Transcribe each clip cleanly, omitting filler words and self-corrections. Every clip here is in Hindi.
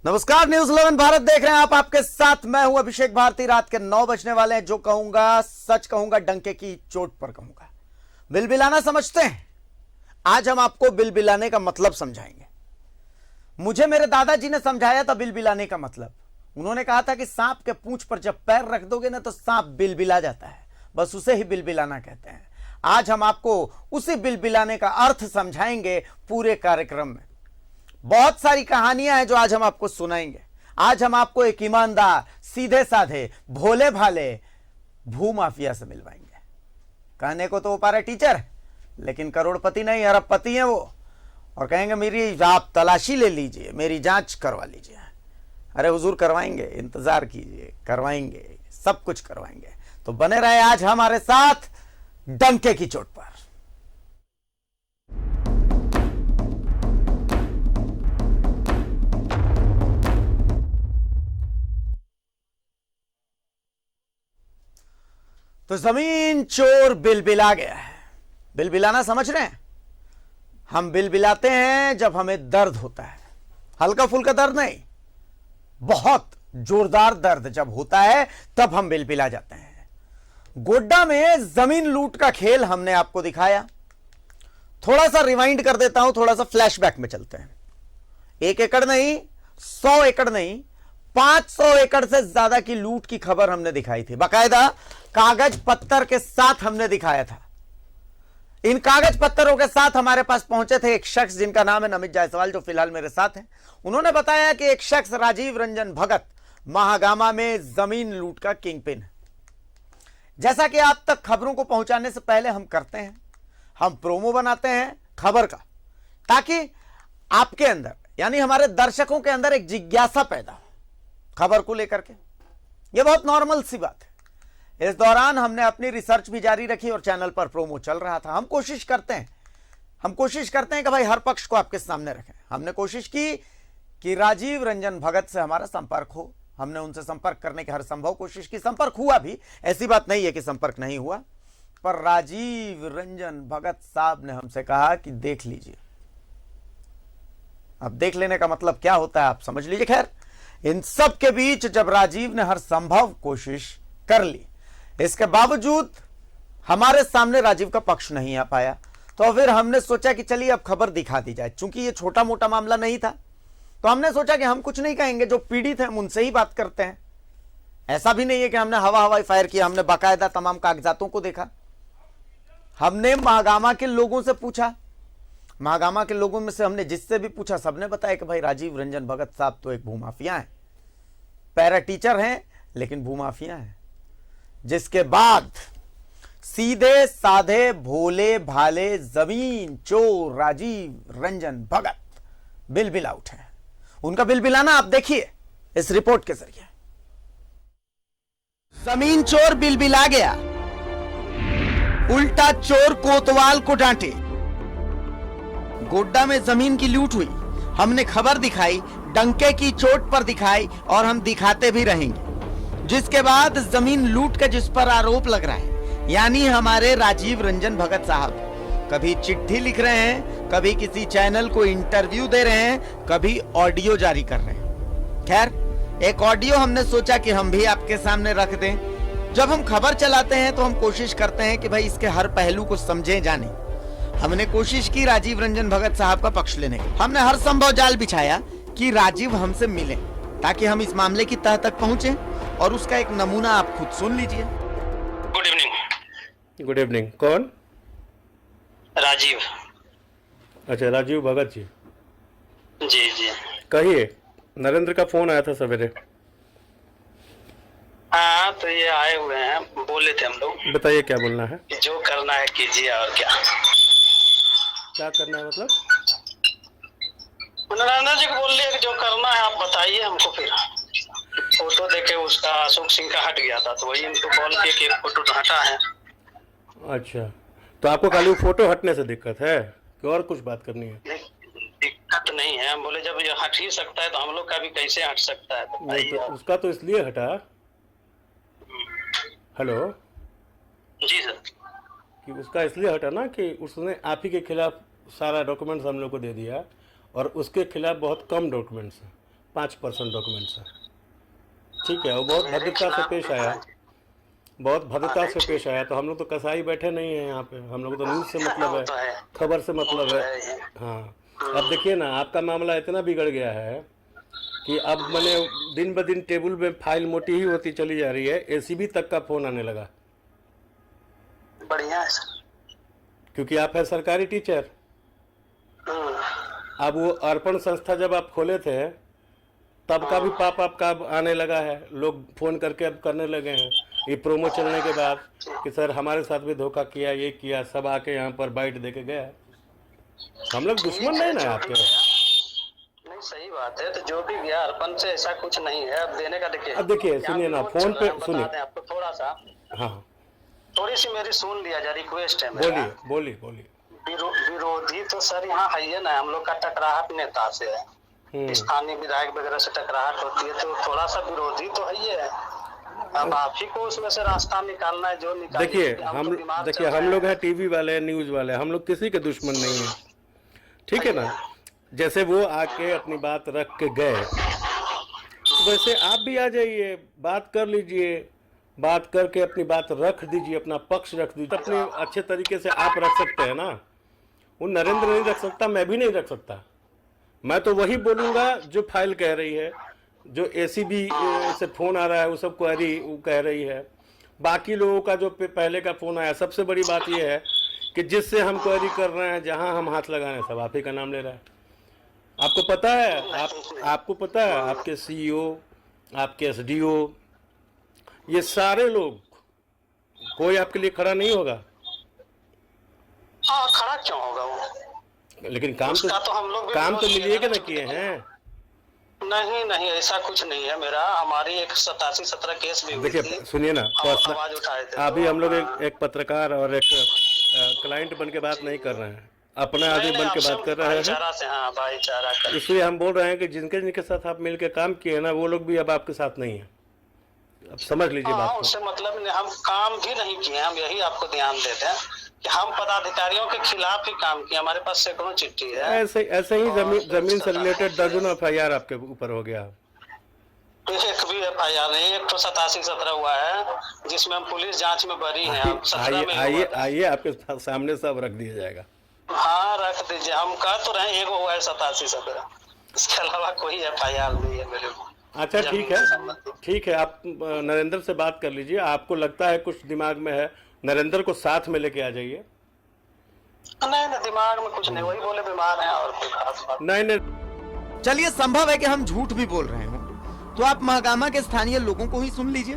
नमस्कार, न्यूज 11 भारत देख रहे हैं आप। आपके साथ मैं हूं अभिषेक भारती। रात के 9 बजने वाले हैं। जो कहूंगा सच कहूंगा, डंके की चोट पर कहूंगा। बिलबिलाना समझते हैं? आज हम आपको बिलबिलाने का मतलब समझाएंगे। मुझे मेरे दादाजी ने समझाया था बिलबिलाने का मतलब। उन्होंने कहा था कि सांप के पूंछ पर जब पैर रख दोगे ना तो सांप बिलबिला जाता है, बस उसे ही बिलबिलाना कहते हैं। आज हम आपको उसी बिलबिलाने का अर्थ समझाएंगे पूरे कार्यक्रम में। बहुत सारी कहानियां हैं जो आज हम आपको सुनाएंगे। आज हम आपको एक ईमानदार, सीधे साधे, भोले भाले भूमाफिया से मिलवाएंगे। कहने को तो वो पारा टीचर है, लेकिन करोड़पति नहीं, अरबपति हैं वो। और कहेंगे मेरी आप तलाशी ले लीजिए, मेरी जांच करवा लीजिए। अरे हुजूर करवाएंगे, इंतजार कीजिए, करवाएंगे, सब कुछ करवाएंगे। तो बने रहे आज हमारे साथ डंके की चोट पर। तो जमीन चोर बिलबिला गया है। बिलबिलाना समझ रहे हैं? हम बिलबिलाते हैं जब हमें दर्द होता है। हल्का फुल्का दर्द नहीं, बहुत जोरदार दर्द जब होता है तब हम बिलबिला जाते हैं। गोड्डा में जमीन लूट का खेल हमने आपको दिखाया। थोड़ा सा रिवाइंड कर देता हूं, थोड़ा सा फ्लैशबैक में चलते हैं। 1 एकड़ नहीं, 100 एकड़ नहीं, 500 एकड़ से ज्यादा की लूट की खबर हमने दिखाई थी। बाकायदा कागज पत्थर के साथ हमने दिखाया था। इन कागज पत्थरों के साथ हमारे पास पहुंचे थे एक शख्स जिनका नाम है नमित जायसवाल, जो फिलहाल मेरे साथ हैं। उन्होंने बताया कि एक शख्स राजीव रंजन भगत महागामा में जमीन लूट का किंगपिन है। जैसा कि आप तक खबरों को पहुंचाने से पहले हम करते हैं, हम प्रोमो बनाते हैं खबर का, ताकि आपके अंदर यानी हमारे दर्शकों के अंदर एक जिज्ञासा पैदा हो खबर को लेकर के। यह बहुत नॉर्मल सी बात है। इस दौरान हमने अपनी रिसर्च भी जारी रखी और चैनल पर प्रोमो चल रहा था। हम कोशिश करते हैं कि भाई हर पक्ष को आपके सामने रखें। हमने कोशिश की कि राजीव रंजन भगत से हमारा संपर्क हो। हमने उनसे संपर्क करने की हर संभव कोशिश की। संपर्क हुआ भी, ऐसी बात नहीं है कि संपर्क नहीं हुआ, पर राजीव रंजन भगत साहब ने हमसे कहा कि देख लीजिए। अब देख लेने का मतलब क्या होता है आप समझ लीजिए। खैर, इन सब के बीच जब राजीव ने हर संभव कोशिश कर ली, इसके बावजूद हमारे सामने राजीव का पक्ष नहीं आ पाया, तो फिर हमने सोचा कि चलिए अब खबर दिखा दी जाए। चूंकि ये छोटा मोटा मामला नहीं था, तो हमने सोचा कि हम कुछ नहीं कहेंगे, जो पीड़ित हैं हम उनसे ही बात करते हैं। ऐसा भी नहीं है कि हमने हवाई फायर किया, हमने बाकायदा तमाम कागजातों को देखा। हमने महागामा के लोगों से पूछा। महागामा के लोगों में से हमने जिससे भी पूछा, सबने बताया कि भाई राजीव रंजन भगत साहब तो एक भूमाफिया हैं, पैरा टीचर हैं लेकिन भूमाफिया हैं। जिसके बाद सीधे साधे भोले भाले जमीन चोर राजीव रंजन भगत बिलबिला उठे। उनका बिलबिलाना आप देखिए इस रिपोर्ट के जरिए। जमीन चोर बिलबिला गया, उल्टा चोर कोतवाल को डांटे। गोड्डा में जमीन की लूट हुई, हमने खबर दिखाई, डंके की चोट पर दिखाई और हम दिखाते भी रहेंगे। जिसके बाद जमीन लूट का जिस पर आरोप लग रहा है, यानी हमारे राजीव रंजन भगत साहब, कभी चिट्ठी लिख रहे हैं, कभी किसी चैनल को इंटरव्यू दे रहे हैं, कभी ऑडियो जारी कर रहे हैं। खैर, एक ऑडियो हमने सोचा कि हम भी आपके सामने रख दें। जब हम खबर चलाते हैं तो हम कोशिश करते हैं कि भाई इसके हर पहलू को समझें, जानें। हमने कोशिश की राजीव रंजन भगत साहब का पक्ष लेने की। हमने हर संभव जाल बिछाया कि राजीव हमसे मिले, ताकि हम इस मामले की तह तक पहुंचे, और उसका एक नमूना आप खुद सुन लीजिए। Good evening. Good evening. कौन? राजीव। अच्छा, राजीव भगत जी। जी जी। कहिए, नरेंद्र का फोन आया था सवेरे। हाँ, तो ये आए हुए हैं, बोले थे हम लोग। बताइए क्या बोलना है। जो करना है कीजिए, और क्या क्या करना है मतलब? नरेंद्र जी को बोल लिया कि जो करना है आप बताइए हमको। फिर फोटो देखे उसका अशोक सिंह का हट गया था, तो वही हमको कॉल किए कि फोटो हटा है। अच्छा, तो आपको खाली फोटो हटने से दिक्कत है कि और कुछ बात करनी है? दिक्कत नहीं है। हम बोले जब ये हट ही सकता है तो हम लोग का भी कैसे हट सकता है, नहीं, तो उसका तो इसलिए हटा। हेलो जी सर। कि उसका इसलिए हटा ना कि उसने आप ही के खिलाफ सारा डॉक्यूमेंट्स हम लोग को दे दिया, और उसके खिलाफ बहुत कम डॉक्यूमेंट्स हैं। 5% डॉक्यूमेंट्स है। ठीक है, वो बहुत भद्रता से पेश आया, बहुत भद्रता से पेश आया। तो हम लोग तो कसाई बैठे नहीं हैं यहाँ पे, हम लोग तो न्यूज़ से मतलब है, खबर से मतलब है। हाँ, अब देखिए ना, आपका मामला इतना बिगड़ गया है कि अब मैंने दिन ब दिन टेबल में फाइल मोटी ही होती चली जा रही है, एसीबी तक का फ़ोन आने लगा। बढ़िया है सर। क्योंकि आप है सरकारी टीचर। अब वो अर्पण संस्था जब आप खोले थे तब का भी पाप आपका अब आने लगा है, लोग फ़ोन करके अब करने लगे हैं। ये प्रोमो चलने के बाद कि सर हमारे साथ भी धोखा किया, ये किया, सब आके यहाँ पर बाइट दे के गया। हम लोग दुश्मन नहीं ना आपके। नहीं, सही बात है। तो जो भी गया अर्पण से ऐसा कुछ नहीं है अब देने का। देखिए, अब देखिए, सुनिए ना, फोन पे सुनिए आपको थोड़ा सा, हाँ, थोड़ी सी मेरी सुन लिया जा, रिक्वेस्ट है। बोलिए बोलिए बोलिए। विरोधी तो सर यहाँ है ही ना, हम लोग का टकराहट नेता से है, स्थानीय विधायक वगैरह से टकराहट होती है, तो थोड़ा सा विरोधी तो है ही है। अब आप ही को उसमें से रास्ता निकालना है, जो निकाल। देखिए हम लोग हैं टीवी वाले, न्यूज़ वाले, हम लोग किसी के दुश्मन नहीं है, ठीक है ना। जैसे वो आके अपनी बात रख के गए, वैसे आप भी आ जाइए, बात कर लीजिए, बात करके अपनी बात रख दीजिए, अपना पक्ष रख दीजिए। अपने अच्छे तरीके से आप रख सकते हैं ना। वो नरेंद्र नहीं रख सकता, मैं भी नहीं रख सकता। मैं तो वही बोलूँगा जो फाइल कह रही है, जो एसीबी से फ़ोन आ रहा है वो सब क्वेरी वो कह रही है। बाकी लोगों का जो पहले का फ़ोन आया, सबसे बड़ी बात यह है कि जिससे हम क्वेरी कर रहे हैं, जहां हम हाथ लगा रहे हैं, सब आप ही का नाम ले रहा है। आपको पता है, आपको पता है, आपके सीईओ, आपके एसडीओ, ये सारे लोग, कोई आपके लिए खड़ा नहीं होगा। हाँ, खड़ा क्यों होगा वो? लेकिन काम तो हम लोग काम तो मिलिए के ना किए हैं। नहीं नहीं, ऐसा कुछ नहीं है मेरा। हमारी एक 87-17 केस भी हुई थी। देखिए सुनिए ना, आवाज उठाए थे। अभी हम लोग एक पत्रकार और एक क्लाइंट बन के बात नहीं कर रहे हैं, अपने आदमी बन के बात कर रहे हैं। भाईचारा का। इसलिए हम बोल रहे हैं कि जिनके साथ आप मिलकर काम किए ना, वो लोग भी अब आपके साथ नहीं है। अब समझ लीजिए बात को। उससे मतलब नहीं, हम काम भी नहीं किए, हम यही आपको ध्यान देते हैं कि हम पदाधिकारियों के खिलाफ ही काम किए। हमारे पास सैकड़ों चिट्ठी है। ऐसे ही जमीन से रिलेटेड दर्जनों FIR आपके ऊपर हो गया। एक भी FIR नहीं, एक तो 87-17 हुआ है जिसमें हम पुलिस जांच में बरी हैं। आइए आपके सामने सब रख दिया जाएगा। हाँ, रख दीजिए। हम कह तो रहे हैं, एक हुआ है 87-17, इसके अलावा कोई FIR नहीं है मेरे को। अच्छा, ठीक है, आप नरेंद्र से बात कर लीजिए। आपको लगता है कुछ दिमाग में है, नरेंद्र को साथ में लेके आ जाइए। नहीं, दिमाग में कुछ नहीं, वही बोले बीमार हैं और कोई खास बात नहीं। चलिए, संभव है कि हम झूठ भी बोल रहे हो, तो आप महागामा के स्थानीय लोगों को ही सुन लीजिए।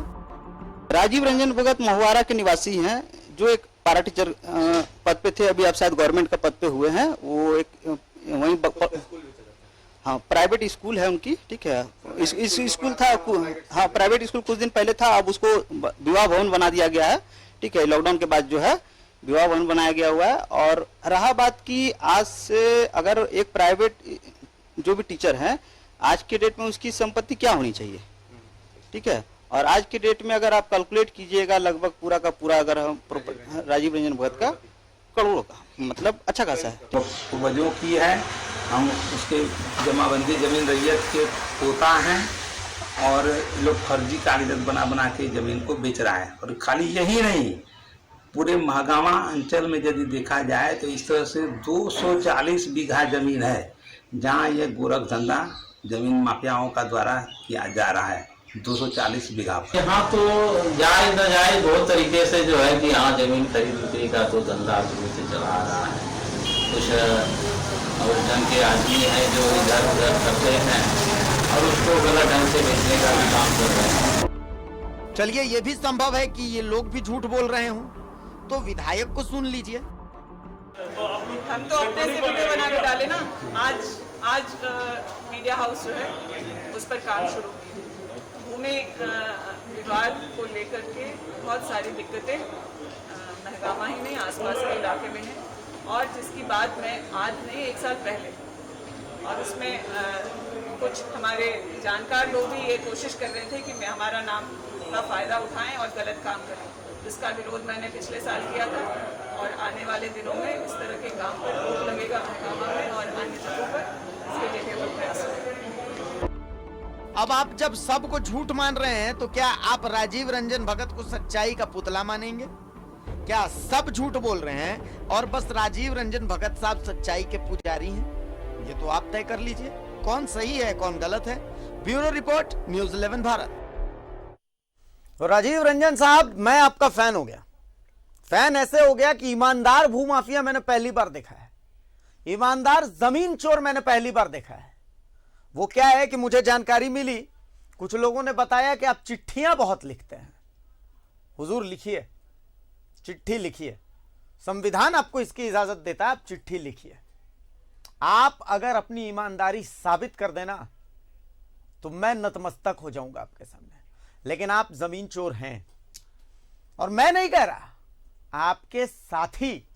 राजीव रंजन भगत महुआरा के निवासी हैं, जो एक पारा टीचर पद पे थे। अभी आप शायद गवर्नमेंट का पद पे हुए हैं। वो एक वहीं हाँ, प्राइवेट स्कूल है उनकी, ठीक है। इस स्कूल था, हाँ, प्राइवेट स्कूल कुछ दिन पहले था, अब उसको विवाह भवन बना दिया गया है, ठीक है। लॉकडाउन के बाद जो है विवाह भवन बनाया गया हुआ है। और रहा बात की, आज से अगर एक प्राइवेट जो भी टीचर है, आज के डेट में उसकी संपत्ति क्या होनी चाहिए, ठीक है। और आज के डेट में अगर आप कैलकुलेट कीजिएगा, लगभग पूरा का पूरा, अगर हम राजीव रंजन भगत का करोड़ों का, मतलब अच्छा खासा है। तो वजह की है, हम उसके जमाबंदी जमीन रैयत के पोता हैं और लोग फर्जी कागजात बना के ज़मीन को बेच रहा है। और खाली यही नहीं, पूरे महागामा अंचल में यदि देखा जाए तो इस तरह से 240 बीघा ज़मीन है जहां ये गोरख धंधा ज़मीन माफियाओं का द्वारा किया जा रहा है। 240 बीघा यहाँ तो जायज न जायज बहुत तरीके से जो है कि यहाँ जमीन खरीद बिक्री का तो धंधा शुरू से चला रहा है। कुछ और ढंग के आदमी हैं जो इधर उधर करते हैं और उसको गलत ढंग से बेचने का भी काम कर रहे हैं। चलिए, ये भी संभव है कि ये लोग भी झूठ बोल रहे हों, तो विधायक को सुन लीजिए। हम तो अपने से वीडियो बना के डाले ना। आज मीडिया हाउस जो है उस पर काम शुरू किया। भूमि विवाद को लेकर के बहुत सारी दिक्कतें महगामा ही नहीं, आसपास के इलाके में हैं, और जिसकी बात मैं आज नहीं, 1 साल पहले, और उसमें कुछ हमारे जानकार लोग भी ये कोशिश कर रहे थे कि हमारा नाम का फ़ायदा उठाएं और गलत काम करें, जिसका विरोध मैंने पिछले साल किया था। और आने वाले दिनों में इस तरह के काम पर रोक लगेगा महकामा में और अन्य जगहों पर, इसके लिए भी प्रयास करेंगे। अब आप जब सबको झूठ मान रहे हैं तो क्या आप राजीव रंजन भगत को सच्चाई का पुतला मानेंगे? क्या सब झूठ बोल रहे हैं और बस राजीव रंजन भगत साहब सच्चाई के पुजारी हैं? ये तो आप तय कर लीजिए कौन सही है कौन गलत है। Bureau report, news 11 Bharat. तो राजीव रंजन साहब, मैं आपका फैन हो गया। फैन ऐसे हो गया कि ईमानदार भूमाफिया मैंने पहली बार देखा है, ईमानदार जमीन चोर मैंने पहली बार देखा है। वो क्या है कि मुझे जानकारी मिली, कुछ लोगों ने बताया कि आप चिट्ठियां बहुत लिखते हैं। हुजूर लिखिए, चिट्ठी लिखिए, संविधान आपको इसकी इजाजत देता है, आप चिट्ठी लिखिए। आप अगर अपनी ईमानदारी साबित कर देना तो मैं नतमस्तक हो जाऊंगा आपके सामने, लेकिन आप जमीन चोर हैं। और मैं नहीं कह रहा, आपके साथी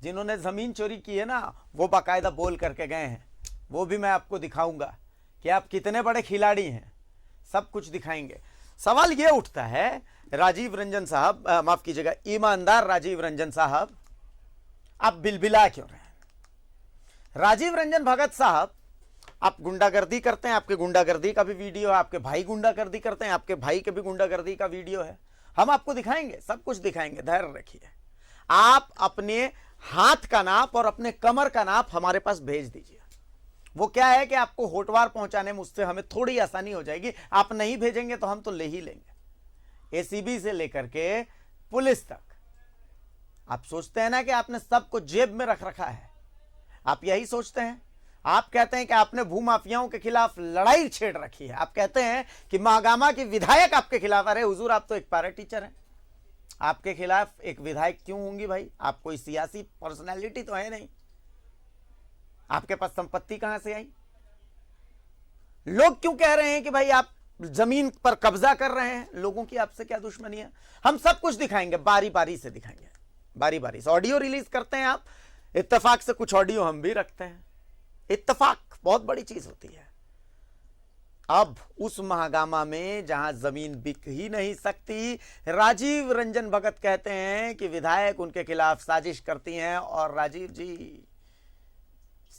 जिन्होंने जमीन चोरी की है ना, वो बाकायदा बोल करके गए हैं। वो भी मैं आपको दिखाऊंगा कि आप कितने बड़े खिलाड़ी हैं, सब कुछ दिखाएंगे। सवाल यह उठता है, राजीव रंजन साहब, माफ कीजिएगा, ईमानदार राजीव रंजन साहब, आप बिलबिला क्यों रहे हैं? राजीव रंजन भगत साहब, आप गुंडागर्दी करते हैं, आपके गुंडागर्दी का भी वीडियो है, आपके भाई गुंडागर्दी करते हैं, आपके भाई के भी गुंडागर्दी का वीडियो है, हम आपको दिखाएंगे, सब कुछ दिखाएंगे, धैर्य रखिए। आप अपने हाथ का नाप और अपने कमर का नाप हमारे पास भेज दीजिए। वो क्या है कि आपको होटवार पहुंचाने में उससे हमें थोड़ी आसानी हो जाएगी। आप नहीं भेजेंगे तो हम तो ले ही लेंगे, एसीबी से लेकर के पुलिस तक। आप सोचते हैं ना कि आपने सबको जेब में रख रखा है, आप यही सोचते हैं। आप कहते हैं कि आपने भूमाफियाओं के खिलाफ लड़ाई छेड़ रखी है। आप कहते हैं कि महागामा की विधायक आपके खिलाफ। अरे हुजूर, आप तो एक पैरा टीचर हैं, आपके खिलाफ एक विधायक क्यों होंगी भाई? आप कोई सियासी पर्सनैलिटी तो है नहीं, आपके पास संपत्ति कहां से आई? लोग क्यों कह रहे हैं कि भाई आप जमीन पर कब्जा कर रहे हैं? लोगों की आपसे क्या दुश्मनी है? हम सब कुछ दिखाएंगे, बारी बारी से दिखाएंगे, बारी बारी से। ऑडियो रिलीज करते हैं आप, इत्तेफाक से कुछ ऑडियो हम भी रखते हैं। इत्तेफाक बहुत बड़ी चीज होती है। अब उस महागामा में जहां जमीन बिक ही नहीं सकती, राजीव रंजन भगत कहते हैं कि विधायक उनके खिलाफ साजिश करती हैं। और राजीव जी,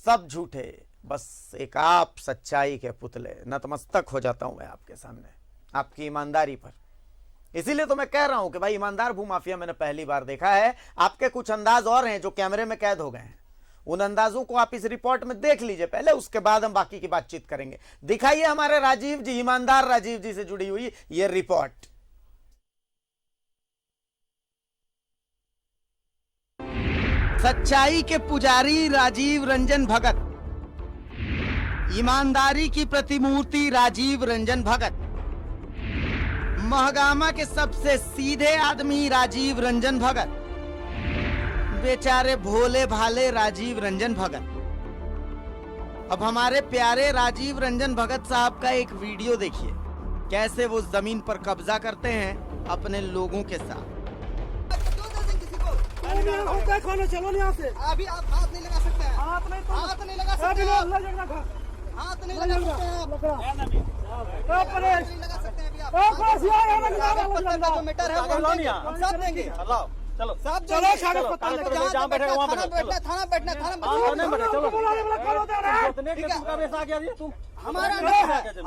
सब झूठे, बस एक आप सच्चाई के पुतले। नतमस्तक हो जाता हूं मैं आपके सामने, आपकी ईमानदारी पर। इसीलिए तो मैं कह रहा हूं कि भाई ईमानदार भूमाफिया मैंने पहली बार देखा है। आपके कुछ अंदाज और हैं जो कैमरे में कैद हो गए हैं, उन अंदाजों को आप इस रिपोर्ट में देख लीजिए पहले, उसके बाद हम बाकी की बातचीत करेंगे। दिखाइए हमारे राजीव जी, ईमानदार राजीव जी से जुड़ी हुई ये रिपोर्ट। सच्चाई के पुजारी राजीव रंजन भगत, ईमानदारी की प्रतिमूर्ति राजीव रंजन भगत, महागामा के सबसे सीधे आदमी राजीव रंजन भगत, बेचारे भोले भाले राजीव रंजन भगत। अब हमारे प्यारे राजीव रंजन भगत साहब का एक वीडियो देखिए, कैसे वो जमीन पर कब्जा करते हैं अपने लोगों के साथ। चलो यहाँ से, अभी आप हाथ नहीं लगा सकते हैं, हाथ नहीं लगा सकते हैं, हाथ नहीं लगा सकते हैं आप, नहीं लगा सकते हैं। मीटर है हम सब देंगे, चलो सब चलो, जहाँ बैठे वहाँ बैठना, थाना बैठना, चलो हमारा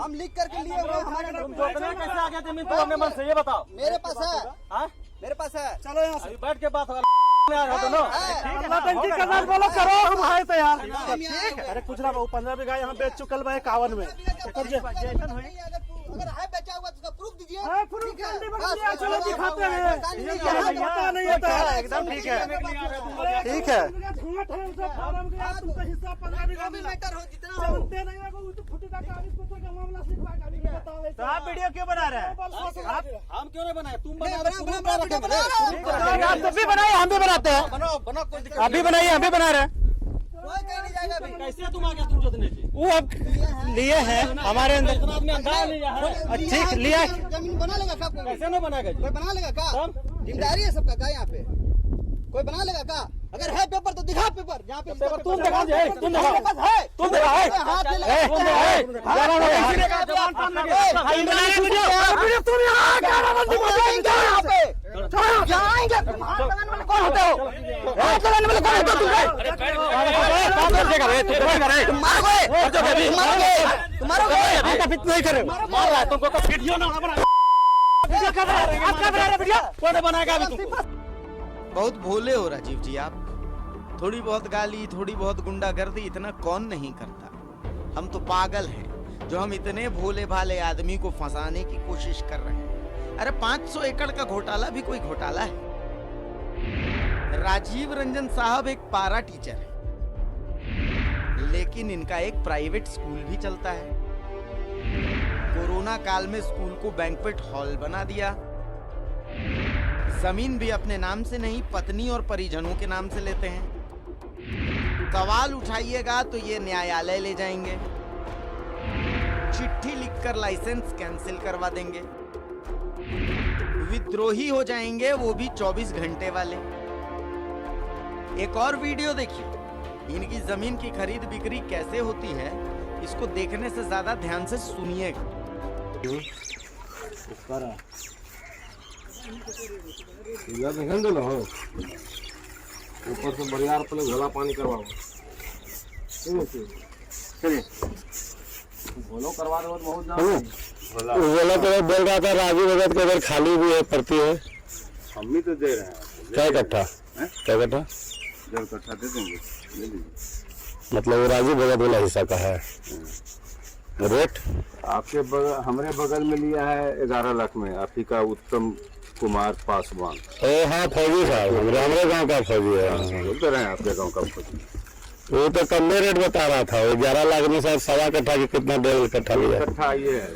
हम लिख करके लिए हुए, हमारा कैसे आ गया जमीन तोड़ने मन से, ये बताओ। मेरे पास है, मेरे पास है, चलो यहाँ से बैठ के बात होगा। बोलो करो, हम आए थे यार। अरे कुछ ना, 15 बीघा यहाँ बेच चुकल भाई 51 में। अगर है बेचा हुआ तो प्रूफ दीजिए। चलो दिखाते हैं, एकदम ठीक है, ठीक है। तो आप वीडियो क्यों बना रहे हैं? हम क्यों नहीं बनाए? तुम आप भी बनाइए, हम भी बनाते हैं। आप भी बनाइए, हम भी बना रहे हैं। कैसे तुम आ गया? तुम जोतने से वो अब लिए हैं हमारे अंदर, ठीक लिया। जमीन बना लेगा क्या? कैसे नहीं बनाएगा? कोई बना लेगा क्या? जिम्मेदारी है सबका क्या? यहाँ पे कोई बना लेगा क्या? अगर है पेपर तो दिखा पेपर, जहाँ पे पेपर तुम दिखा, तुम दिखा, तुम दिखा, हाथ नहीं लगा, बहुत भोले हो राजीव जी आप। थोड़ी बहुत गाली, थोड़ी बहुत गुंडागर्दी इतना कौन नहीं करता। हम तो पागल हैं जो हम इतने भोले भाले आदमी को फंसाने की कोशिश कर रहे हैं। अरे 500 एकड़ का घोटाला भी कोई घोटाला है। राजीव रंजन साहब एक पारा टीचर है, लेकिन इनका एक प्राइवेट स्कूल भी चलता है। कोरोना काल में स्कूल को बैंक्वेट हॉल बना दिया। जमीन भी अपने नाम से नहीं, पत्नी और परिजनों के नाम से लेते हैं। सवाल उठाइएगा तो ये न्यायालय ले जाएंगे, चिट्ठी लिखकर लाइसेंस कैंसिल करवा देंगे, विद्रोही हो जाएंगे, वो भी 24 घंटे वाले। एक और वीडियो देखिए, इनकी जमीन की खरीद बिक्री कैसे होती है, इसको देखने से ज्यादा ध्यान से सुनिएगा। ऊपर से बरियार पहले घोला पानी करवाओ, घोलो करवा दो बहुत ज्यादा। बोला तो बोल रहा था राजीव भगत के अगर खाली भी है पड़ती है, हम भी तो दे रहे हैं। क्या इकट्ठा, क्या इकट्ठा 1.5 कट्ठा दे देंगे, ले लीजिए। मतलब वो राजीव भगत वाला हिस्सा का है रेट। आपके बगल, हमारे बगल में लिया है 11 लाख में, आप ही का उत्तम कुमार पासवान। ओ हाँ, फौजी साहब, हमारे गांव का फौजी है। बोलते रहे आपके गांव का फौजी। वो तो कम रेट बता रहा था, वो 11 लाख में शायद 1.25 कट्ठा की कितना 1.5 कट्ठा लिया। कट्ठा ये है,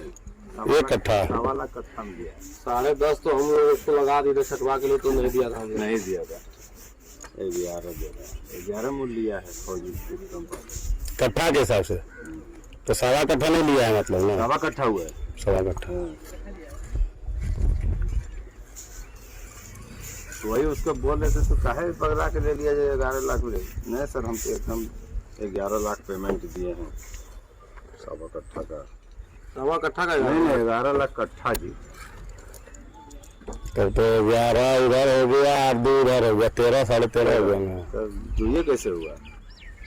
1 कट्ठा 1.25 लाख कट्ठा में दिया। 10.5 तो हम लोग उसको लगा दिए छटवा के लिए, तो नहीं दिया था, नहीं दिया था। 11 मूल्य लिया है फौजी कट्ठा के हिसाब से, तो 1.25 कट्ठा नहीं लिया है मतलब ना। 1.25 कट्ठा हुआ है, 1.25 कट्ठा। वही उसको बोल रहे थे तो काहे पकड़ा के ले लिया जाए 11 लाख ले। नहीं सर, हम तो एकदम 11 लाख पेमेंट दिए हैं 1.25 कट्ठा का। 1.25 कट्ठा का नहीं, 11 लाख कट्ठा जी। तब तो 11 उधर हो गया, 2 उधर हो गया, 13 साढ़े 13 हो गया। तो ये कैसे हुआ?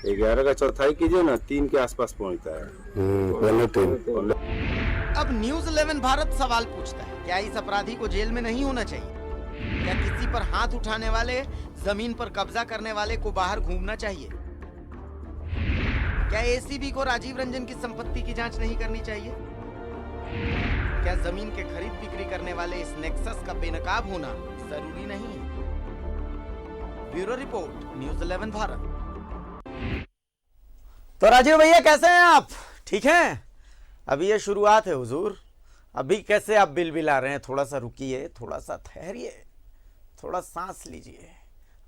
11 का चौथाई कीजिए ना, 3 के आसपास पहुंचता है। 3। अब न्यूज़ 11 भारत सवाल पूछता है, क्या इस अपराधी को जेल में नहीं होना चाहिए? क्या किसी पर हाथ उठाने वाले, जमीन पर कब्जा करने वाले को बाहर घूमना चाहिए? क्या एसीबी को राजीव रंजन की संपत्ति की जांच नहीं करनी चाहिए? क्या जमीन के खरीद बिक्री करने वाले इस नेक्सस का बेनकाब होना जरूरी नहीं है? Bureau report, news 11 Bharat. तो राजीव भैया कैसे हैं आप? ठीक हैं? अभी ये शुरुआत है हुजूर, अभी कैसे आप बिल आ रहे हैं? थोड़ा सा रुकिए, थोड़ा सा ठहरिए, थोड़ा सांस लीजिए,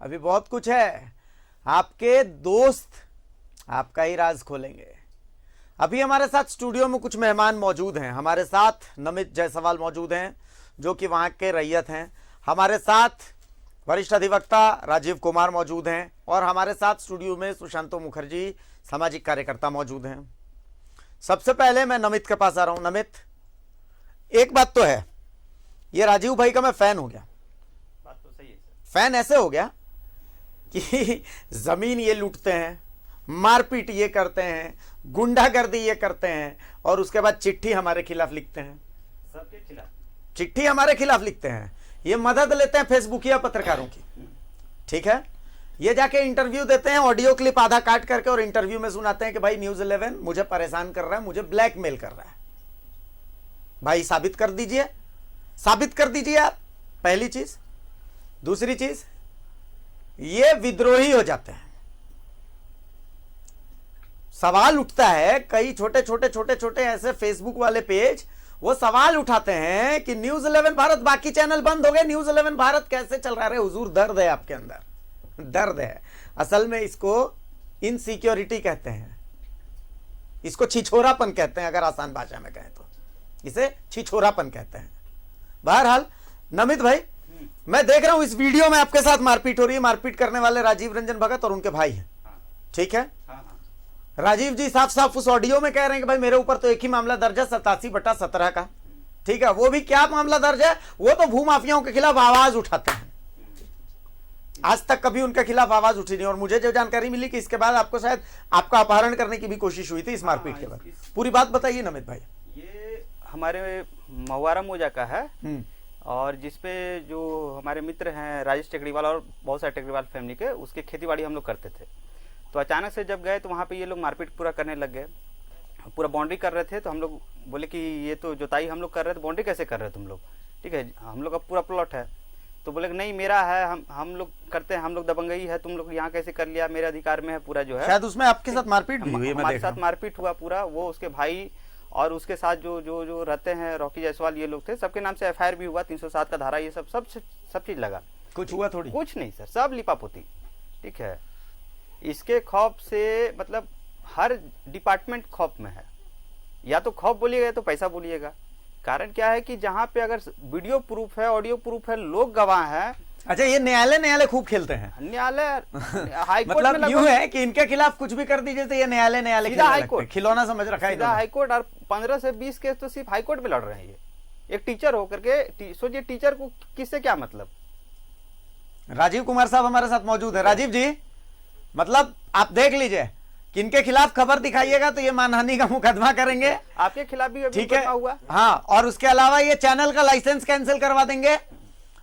अभी बहुत कुछ है। आपके दोस्त आपका ही राज खोलेंगे। अभी हमारे साथ स्टूडियो में कुछ मेहमान मौजूद हैं। हमारे साथ नमित जायसवाल मौजूद हैं जो कि वहाँ के रैयत हैं। हमारे साथ वरिष्ठ अधिवक्ता राजीव कुमार मौजूद हैं और हमारे साथ स्टूडियो में सुशांतो मुखर्जी सामाजिक कार्यकर्ता मौजूद हैं। सबसे पहले मैं नमित के पास आ रहा हूँ। नमित, एक बात तो है, ये राजीव भाई का मैं फैन हो गया। बात तो सही है सर। फैन ऐसे हो गया कि जमीन ये लूटते हैं, मारपीट ये करते हैं, गुंडागर्दी ये करते हैं और उसके बाद चिट्ठी हमारे खिलाफ लिखते हैं। सबके खिलाफ चिट्ठी हमारे खिलाफ लिखते हैं। ये मदद लेते हैं फेसबुकिया पत्रकारों की, ठीक है? ये जाके इंटरव्यू देते हैं, ऑडियो क्लिप आधा काट करके, और इंटरव्यू में सुनाते हैं कि भाई न्यूज़ 11 मुझे परेशान कर रहा है, मुझे ब्लैकमेल कर रहा है। भाई साबित कर दीजिए, साबित कर दीजिए आप, पहली चीज। दूसरी चीज, ये विद्रोही हो जाते हैं। सवाल उठता है, कई छोटे छोटे ऐसे फेसबुक वाले पेज वो सवाल उठाते हैं कि न्यूज़ 11 भारत, बाकी चैनल बंद हो गए, न्यूज़ 11 भारत कैसे चल रहा है? हुजूर, दर्द है आपके अंदर, दर्द है। असल में इसको इनसिक्योरिटी कहते हैं, इसको छिछोरापन कहते हैं, अगर आसान भाषा में कहें तो इसे छिछोरापन कहते हैं। बहरहाल नमित भाई, मैं देख रहा हूं इस वीडियो में आपके साथ मारपीट हो रही है। मारपीट करने वाले राजीव रंजन भगत और उनके भाई हैं, ठीक है? राजीव जी साफ साफ उस ऑडियो में कह रहे हैं कि भाई मेरे ऊपर तो एक ही मामला दर्ज है 87/17 का, ठीक है? वो भी क्या मामला दर्ज है? वो तो भूमाफियाओं के खिलाफ आवाज उठाते हैं। आज तक कभी उनके खिलाफ आवाज उठी नहीं। और मुझे जो जानकारी मिली कि इसके बाद आपको शायद आपका अपहरण करने की भी कोशिश हुई थी इस मारपीट के बाद। पूरी बात बताइए नमित भाई। ये हमारे महुआरा मोजा का है और जिसपे जो हमारे मित्र हैं राजेश टेकरीवाल और बहुत सारे टेकरीवाल फैमिली के, उसके खेतीबाड़ी हम लोग करते थे। तो अचानक से जब गए तो वहाँ पे ये लोग मारपीट पूरा करने लग गए, पूरा बाउंड्री कर रहे थे। तो हम लोग बोले कि ये तो जुताई हम लोग कर रहे थे, बाउंड्री कैसे कर रहे हो तुम लोग, ठीक है हम लोग का पूरा प्लॉट है। तो बोले कि नहीं मेरा है, हम लोग करते हैं, हम लोग दबंगई है, तुम लोग यहाँ कैसे कर लिया, मेरे अधिकार में है पूरा जो है। शायद उसमें आपके साथ मारपीट भी हुई, हमारे साथ मारपीट हुआ पूरा। वो उसके भाई और उसके साथ जो रहते हैं रॉकी जायसवाल ये लोग थे, सबके नाम से एफआईआर भी हुआ, 307 का धारा, ये सब चीज लगा। कुछ हुआ थोड़ी? कुछ नहीं सर, सब लिपापोती, ठीक है। इसके खौफ से मतलब हर डिपार्टमेंट खौफ में है। या तो खौफ बोलिएगा या तो पैसा बोलिएगा। कारण क्या है कि जहाँ पे अगर वीडियो प्रूफ है, ऑडियो प्रूफ है, लोग गवाह हैं। अच्छा, ये न्यायालय खूब खेलते हैं। न्यायालय हाईकोर्ट मतलब यूं है कि इनके खिलाफ कुछ भी कर दीजिए तो ये न्यायालय हाईकोर्ट खिलौना समझ रखा है हाईकोर्ट। और 15 से 20 केस तो सिर्फ हाईकोर्ट में लड़ रहे हैं। ये एक टीचर होकर के सोचिए, टीचर को किससे क्या मतलब। राजीव कुमार साहब हमारे साथ मौजूद है। राजीव जी, मतलब आप देख लीजिए कि इनके खिलाफ खबर दिखाइएगा तो ये मानहानि का मुकदमा करेंगे, आपके खिलाफ भी ठीक है हुआ। हाँ, और उसके अलावा ये चैनल का लाइसेंस कैंसिल करवा देंगे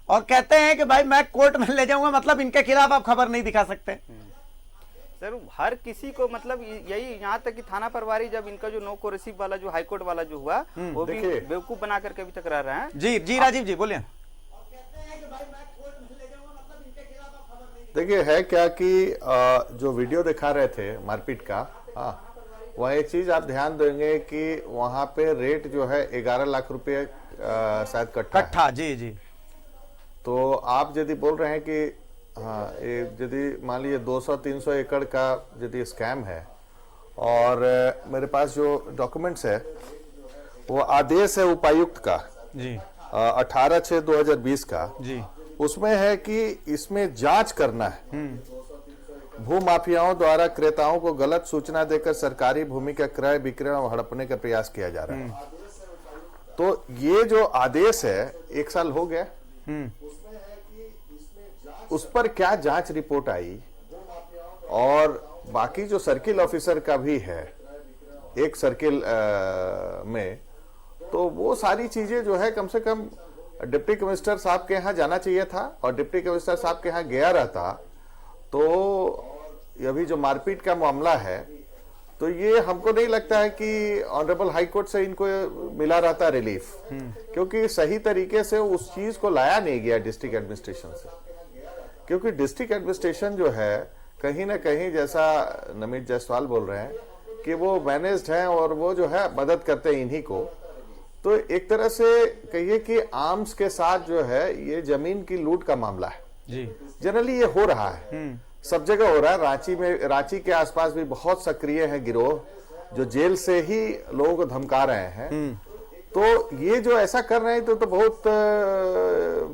और कहते हैं कि भाई मैं कोर्ट में ले जाऊंगा। मतलब इनके खिलाफ आप खबर नहीं दिखा सकते सर। हर किसी को मतलब यही, यहाँ तक कि थाना प्रभारी जब इनका जो नो कोरेसिव वाला जो हाईकोर्ट वाला जो हुआ वो भी बेवकूफ बना करके अभी तक रह रहे हैं। जी राजीव जी बोलिए। देखिए है क्या कि जो वीडियो दिखा रहे थे मारपीट का, हाँ, वह एक चीज आप ध्यान देंगे कि वहां पे रेट जो है 11 लाख रुपए शायद कट्ठा। जी। तो आप यदि बोल रहे हैं कि हाँ, यदि मान लीजिए 200-300 एकड़ का यदि स्कैम है और मेरे पास जो डॉक्यूमेंट्स है वो आदेश है उपायुक्त का जी 18/6/2020 का जी, उसमें है कि इसमें जांच करना है। भू माफियाओं द्वारा क्रेताओं को गलत सूचना देकर सरकारी भूमि का क्रय विक्रय और हड़पने का प्रयास किया जा रहा है। तो ये जो आदेश है 1 साल हो गया, उस पर क्या जांच रिपोर्ट आई और बाकी जो सर्किल ऑफिसर का भी है एक सर्किल में, तो वो सारी चीजें जो है कम से कम डिप्टी कमिश्नर साहब के यहाँ जाना चाहिए था। और डिप्टी कमिश्नर साहब के यहाँ गया रहता तो अभी जो मारपीट का मामला है तो ये हमको नहीं लगता है कि ऑनरेबल हाई कोर्ट से इनको मिला रहता रिलीफ, क्योंकि सही तरीके से उस चीज को लाया नहीं गया डिस्ट्रिक्ट एडमिनिस्ट्रेशन से। क्योंकि डिस्ट्रिक्ट एडमिनिस्ट्रेशन जो है कहीं ना कहीं, जैसा नमित जायसवाल बोल रहे हैं कि वो मैनेज्ड हैं और वो जो है मदद करते हैं इन्हीं को। तो एक तरह से कहिए कि आर्म्स के साथ जो है ये जमीन की लूट का मामला है जी। जनरली ये हो रहा है, सब जगह हो रहा है। रांची के आसपास भी बहुत सक्रिय है गिरोह जो जेल से ही लोगों को धमका रहे हैं। तो ये जो ऐसा कर रहे हैं तो बहुत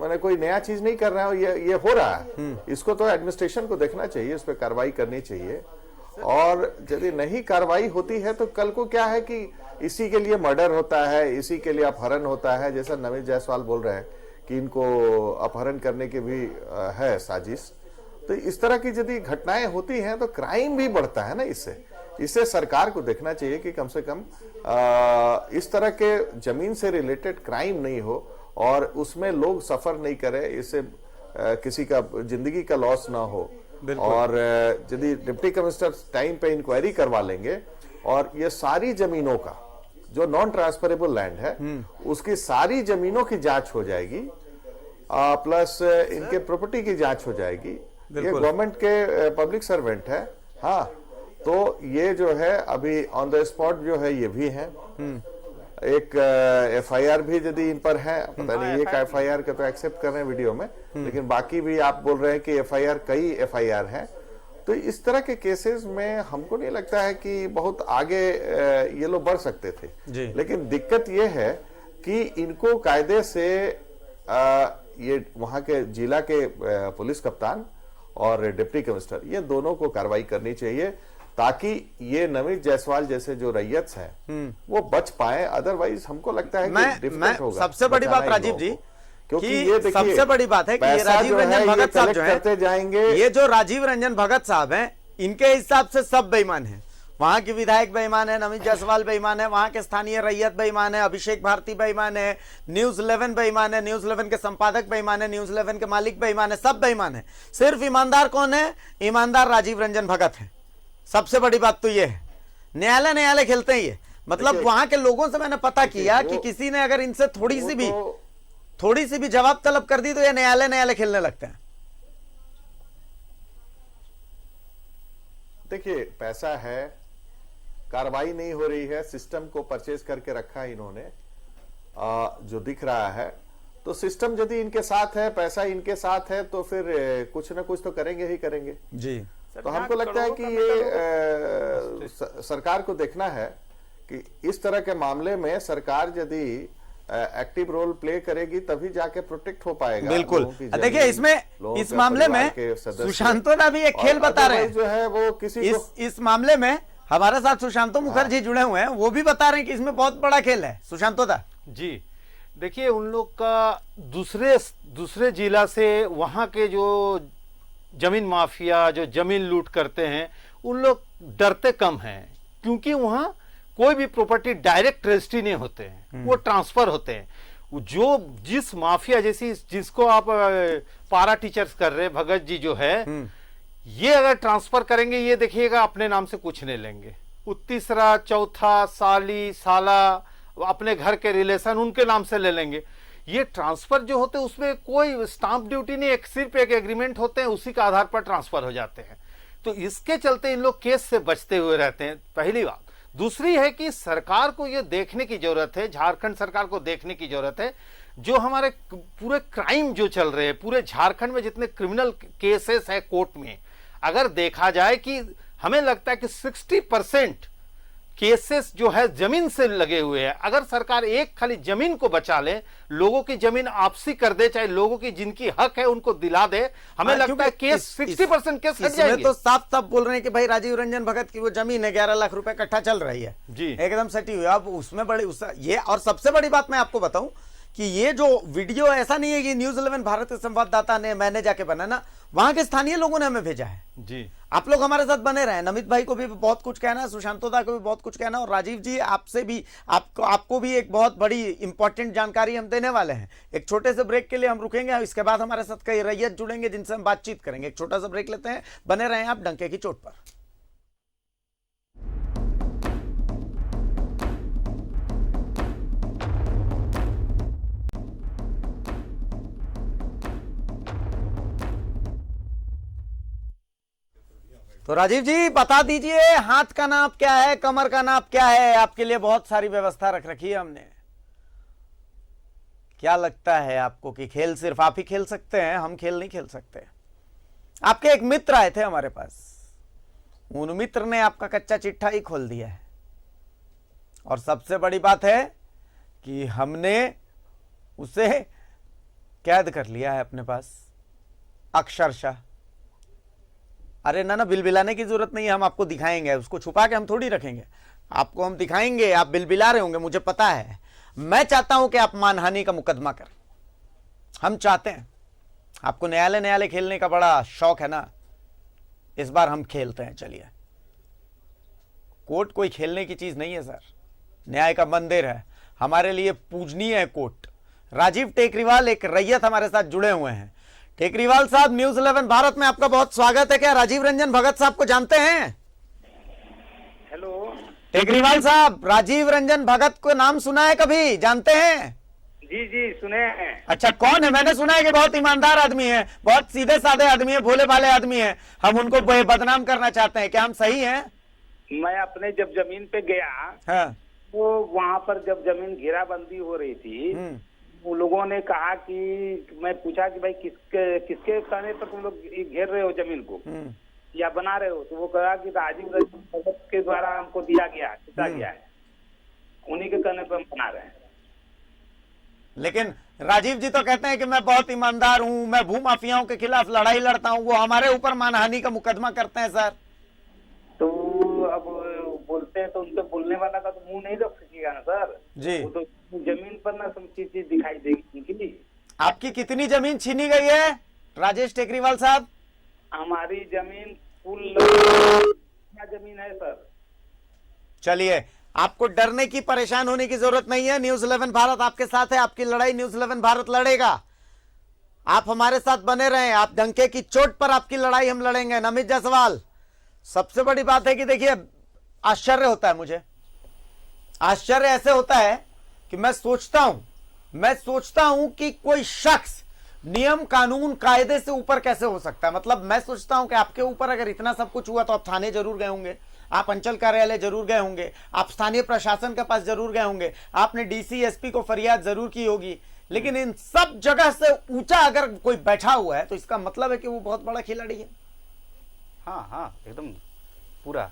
मैंने कोई नया चीज नहीं कर रहे हैं, ये हो रहा है। इसको तो एडमिनिस्ट्रेशन को देखना चाहिए, इस पर कार्रवाई करनी चाहिए। और यदि नहीं कार्रवाई होती है तो कल को क्या है कि इसी के लिए मर्डर होता है, इसी के लिए अपहरण होता है। जैसा नमित जायसवाल बोल रहे हैं कि इनको अपहरण करने की भी है साजिश। तो इस तरह की यदि घटनाएं होती हैं तो क्राइम भी बढ़ता है ना। इससे सरकार को देखना चाहिए कि कम से कम इस तरह के जमीन से रिलेटेड क्राइम नहीं हो और उसमें लोग सफर नहीं करें, इससे किसी का जिंदगी का लॉस ना हो। और यदि डिप्टी कमिश्नर टाइम पे इंक्वायरी करवा लेंगे और ये सारी जमीनों का जो नॉन ट्रांसफरेबल लैंड है उसकी सारी जमीनों की जांच हो जाएगी, प्लस इनके प्रॉपर्टी की जांच हो जाएगी। ये गवर्नमेंट के पब्लिक सर्वेंट है, हाँ। तो ये जो है अभी ऑन द स्पॉट जो है ये भी है। एक एफआईआर भी यदि इन पर है, पता नहीं एक एफआईआर का तो एक्सेप्ट कर रहे हैं वीडियो में, लेकिन बाकी भी आप बोल रहे हैं कि कई एफआईआर हैं। तो इस तरह के केसेस में हमको नहीं लगता है कि बहुत आगे ये लोग बढ़ सकते थे। लेकिन दिक्कत ये है कि इनको कायदे से ये वहां के जिला के पुलिस कप्तान और डिप्टी कमिश्नर ये दोनों को कार्रवाई करनी चाहिए ताकि ये नमित जायसवाल जैसे जो रैयत हैं वो बच पाए। अदरवाइज हमको लगता है कि डिफिकल्ट होगा। सबसे बड़ी बात राजीव जी क्योंकि कि ये देखिए, सबसे बड़ी बात है कि ये पैसा राजीव जो है, रंजन ये भगत साहब collect जो है, करते जाएंगे। ये जो राजीव रंजन भगत साहब हैं, इनके हिसाब से सब बेईमान हैं। वहां के विधायक बेईमान है, नमित जायसवाल बेईमान है, वहां के स्थानीय रैयत बेईमान है, अभिषेक भारती बेईमान है, न्यूज 11 बेईमान है, न्यूज 11 के संपादक बेईमान है, न्यूज 11 के मालिक बेईमान है, सब बेईमान है। सिर्फ ईमानदार कौन है? ईमानदार राजीव रंजन भगत है। सबसे बड़ी बात तो ये है। न्यायालय खेलते हैं ये। मतलब वहां के लोगों से मैंने पता किया कि किसी ने अगर इनसे थोड़ी सी भी जवाब तलब कर दी तो ये न्यायालय खेलने लगते हैं। देखिए, पैसा है, कार्रवाई नहीं हो रही है, सिस्टम को परचेज करके रखा है इन्होंने, जो दिख रहा है। तो सिस्टम यदि इनके साथ है, पैसा इनके साथ है, तो फिर कुछ ना कुछ तो करेंगे ही करेंगे जी। तो हमको लगता है कि ये सरकार को देखना है कि इस तरह के मामले में सरकार यदि एक्टिव रोल प्ले करेगी तभी जाके प्रोटेक्ट हो पाएगा। बिल्कुल। देखिए, इसमें इस मामले में सुशांतो का भी एक खेल बता रहे हैं, जो है वो किसी इस मामले में हमारे साथ सुशांतो मुखर्जी जुड़े हुए हैं, वो भी बता रहे हैं कि इसमें बहुत बड़ा खेल है। सुशांतो दा जी, देखिए, उन लोग का दूसरे जिला से वहां के जो जमीन माफिया जो जमीन लूट करते हैं, उन लोग डरते कम हैं, क्योंकि वहां कोई भी प्रॉपर्टी डायरेक्ट रजिस्ट्री नहीं होते हैं, वो ट्रांसफर होते हैं। जो जिस माफिया जिसको आप पारा टीचर्स कर रहे भगत जी जो है, ये अगर ट्रांसफर करेंगे, ये देखिएगा अपने नाम से कुछ नहीं लेंगे। वो तीसरा चौथा साला अपने घर के रिलेशन उनके नाम से ले लेंगे। ये ट्रांसफर जो होते हैं उसमें कोई स्टाम्प ड्यूटी नहीं, सिर्फ एक एग्रीमेंट होते हैं, उसी के आधार पर ट्रांसफर हो जाते हैं। तो इसके चलते इन लोग केस से बचते हुए रहते हैं, पहली बात। दूसरी है कि सरकार को ये देखने की जरूरत है, झारखंड सरकार को देखने की जरूरत है, जो हमारे पूरे क्राइम जो चल रहे हैं, पूरे झारखंड में जितने क्रिमिनल केसेस है कोर्ट में, अगर देखा जाए कि हमें लगता है कि 60% केसेस जो है जमीन से लगे हुए हैं। अगर सरकार एक खाली जमीन को बचा ले, लोगों की जमीन आपसी कर दे, चाहे लोगों की जिनकी हक है उनको दिला दे, हमें लगता है केस 60% केस हट जाएंगे। तो साफ बोल रहे हैं कि भाई राजीव रंजन भगत की वो जमीन है 11 लाख रुपए कट्ठा चल रही है जी, एकदम सटी हुई। अब उसमें ये और सबसे बड़ी बात मैं आपको बताऊं कि ये जो वीडियो ऐसा नहीं है कि न्यूज 11 भारत के संवाददाता ने मैंने जाके बनाना, वहां के स्थानीय लोगों ने हमें भेजा है जी। आप लोग हमारे साथ बने रहे। नमित भाई को भी बहुत कुछ कहना है, सुशांतो दा को भी बहुत कुछ कहना है, और राजीव जी आपसे भी आपको भी एक बहुत बड़ी इंपॉर्टेंट जानकारी हम देने वाले हैं। एक छोटे से ब्रेक के लिए हम रुकेंगे, इसके बाद हमारे साथ कई रैयत जुड़ेंगे जिनसे हम बातचीत करेंगे। एक छोटा सा ब्रेक लेते हैं, बने रहे आप डंके की चोट पर। तो राजीव जी बता दीजिए, हाथ का नाप क्या है, कमर का नाप क्या है? आपके लिए बहुत सारी व्यवस्था रख रखी है हमने। क्या लगता है आपको कि खेल सिर्फ आप ही खेल सकते हैं, हम खेल नहीं खेल सकते? आपके एक मित्र आए थे हमारे पास, उन मित्र ने आपका कच्चा चिट्ठा ही खोल दिया है, और सबसे बड़ी बात है कि हमने उसे कैद कर लिया है अपने पास अक्षरशः। अरे ना बिलबिलाने की जरूरत नहीं है, हम आपको दिखाएंगे, उसको छुपा के हम थोड़ी रखेंगे, आपको हम दिखाएंगे। आप बिलबिला रहे होंगे, मुझे पता है। मैं चाहता हूं कि आप मानहानि का मुकदमा करें, हम चाहते हैं। आपको न्यायालय खेलने का बड़ा शौक है ना, इस बार हम खेलते हैं। चलिए, कोर्ट कोई खेलने की चीज नहीं है सर, न्याय का मंदिर है, हमारे लिए पूजनीय है कोर्ट। राजीव टेकरीवाल एक रैयत हमारे साथ जुड़े हुए हैं। टेकरीवाल साहब, न्यूज 11 भारत में आपका बहुत स्वागत है। क्या राजीव रंजन भगत साहब को जानते हैं? हेलो टेकरीवाल साहब, राजीव रंजन भगत को नाम सुना है कभी, जानते हैं? जी जी सुने हैं। अच्छा, कौन है? मैंने सुना है कि बहुत ईमानदार आदमी है, बहुत सीधे साधे आदमी है, भोले भाले आदमी है, हम उनको बदनाम करना चाहते हैं, क्या हम सही हैं? मैं अपने जब जमीन पे गया, हाँ, तो वहाँ पर जब जमीन घेराबंदी हो रही थी, वो लोगों ने कहा कि, मैं पूछा कि भाई किसके कहने पर तुम लोग घेर रहे हो जमीन को या बना रहे हो? तो वो कहा कि राजीव रंजन भगत के द्वारा हमको दिया गया है, उन्हीं के कहने पर हम बना रहे हैं। लेकिन राजीव जी तो कहते हैं कि मैं बहुत ईमानदार हूं, मैं भूमाफियाओं के खिलाफ लड़ाई लड़ता हूं, वो हमारे ऊपर मानहानि का मुकदमा करते हैं सर। तो अब बोलते हैं तो उनके बोलने वाला का तो मुंह नहीं रख सकेगा ना सर जी। वो तो जमीन पर ना सब चीज दिखाई देगी। आपकी कितनी जमीन छीनी गई है राजेश टेकरीवाल साहब? हमारी जमीन कुल जमीन है सर। चलिए, आपको डरने की, परेशान होने की जरूरत नहीं है। न्यूज़ 11 भारत आपके साथ है। आपकी लड़ाई न्यूज़ 11 भारत लड़ेगा। आप हमारे साथ बने रहें। आप डंके की चोट पर आपकी लड़ाई हम लड़ेंगे। नमित जायसवाल, सबसे बड़ी बात है कि देखिए, आश्चर्य होता है मुझे। आश्चर्य ऐसे होता है कि मैं सोचता हूं कि कोई शख्स नियम कानून कायदे से ऊपर कैसे हो सकता है। मतलब मैं सोचता हूं कि आपके ऊपर अगर इतना सब कुछ हुआ तो आप थाने जरूर गए होंगे, आप अंचल कार्यालय जरूर गए होंगे, आप स्थानीय प्रशासन के पास जरूर गए होंगे, आपने डीसी एसपी को फरियाद जरूर की होगी। लेकिन इन सब जगह से ऊंचा अगर कोई बैठा हुआ है तो इसका मतलब है कि वो बहुत बड़ा खिलाड़ी है। हाँ हाँ, एकदम पूरा।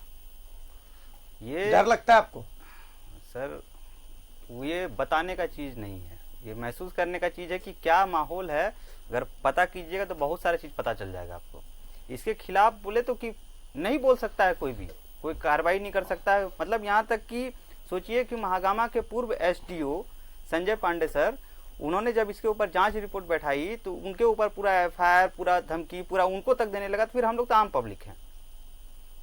ये डर लगता है आपको? सर, ये बताने का चीज नहीं है, ये महसूस करने का चीज है कि क्या माहौल है। अगर पता कीजिएगा तो बहुत सारी चीज पता चल जाएगा आपको। इसके खिलाफ बोले तो कि नहीं बोल सकता है कोई भी, कोई कार्रवाई नहीं कर सकता है। मतलब यहाँ तक कि सोचिए कि महागामा के पूर्व एसडीओ संजय पांडे सर, उन्होंने जब इसके ऊपर जांच रिपोर्ट बैठाई तो उनके ऊपर पूरा एफआईआर, पूरा धमकी, पूरा उनको तक देने लगा। तो फिर हम लोग तो आम पब्लिक हैं।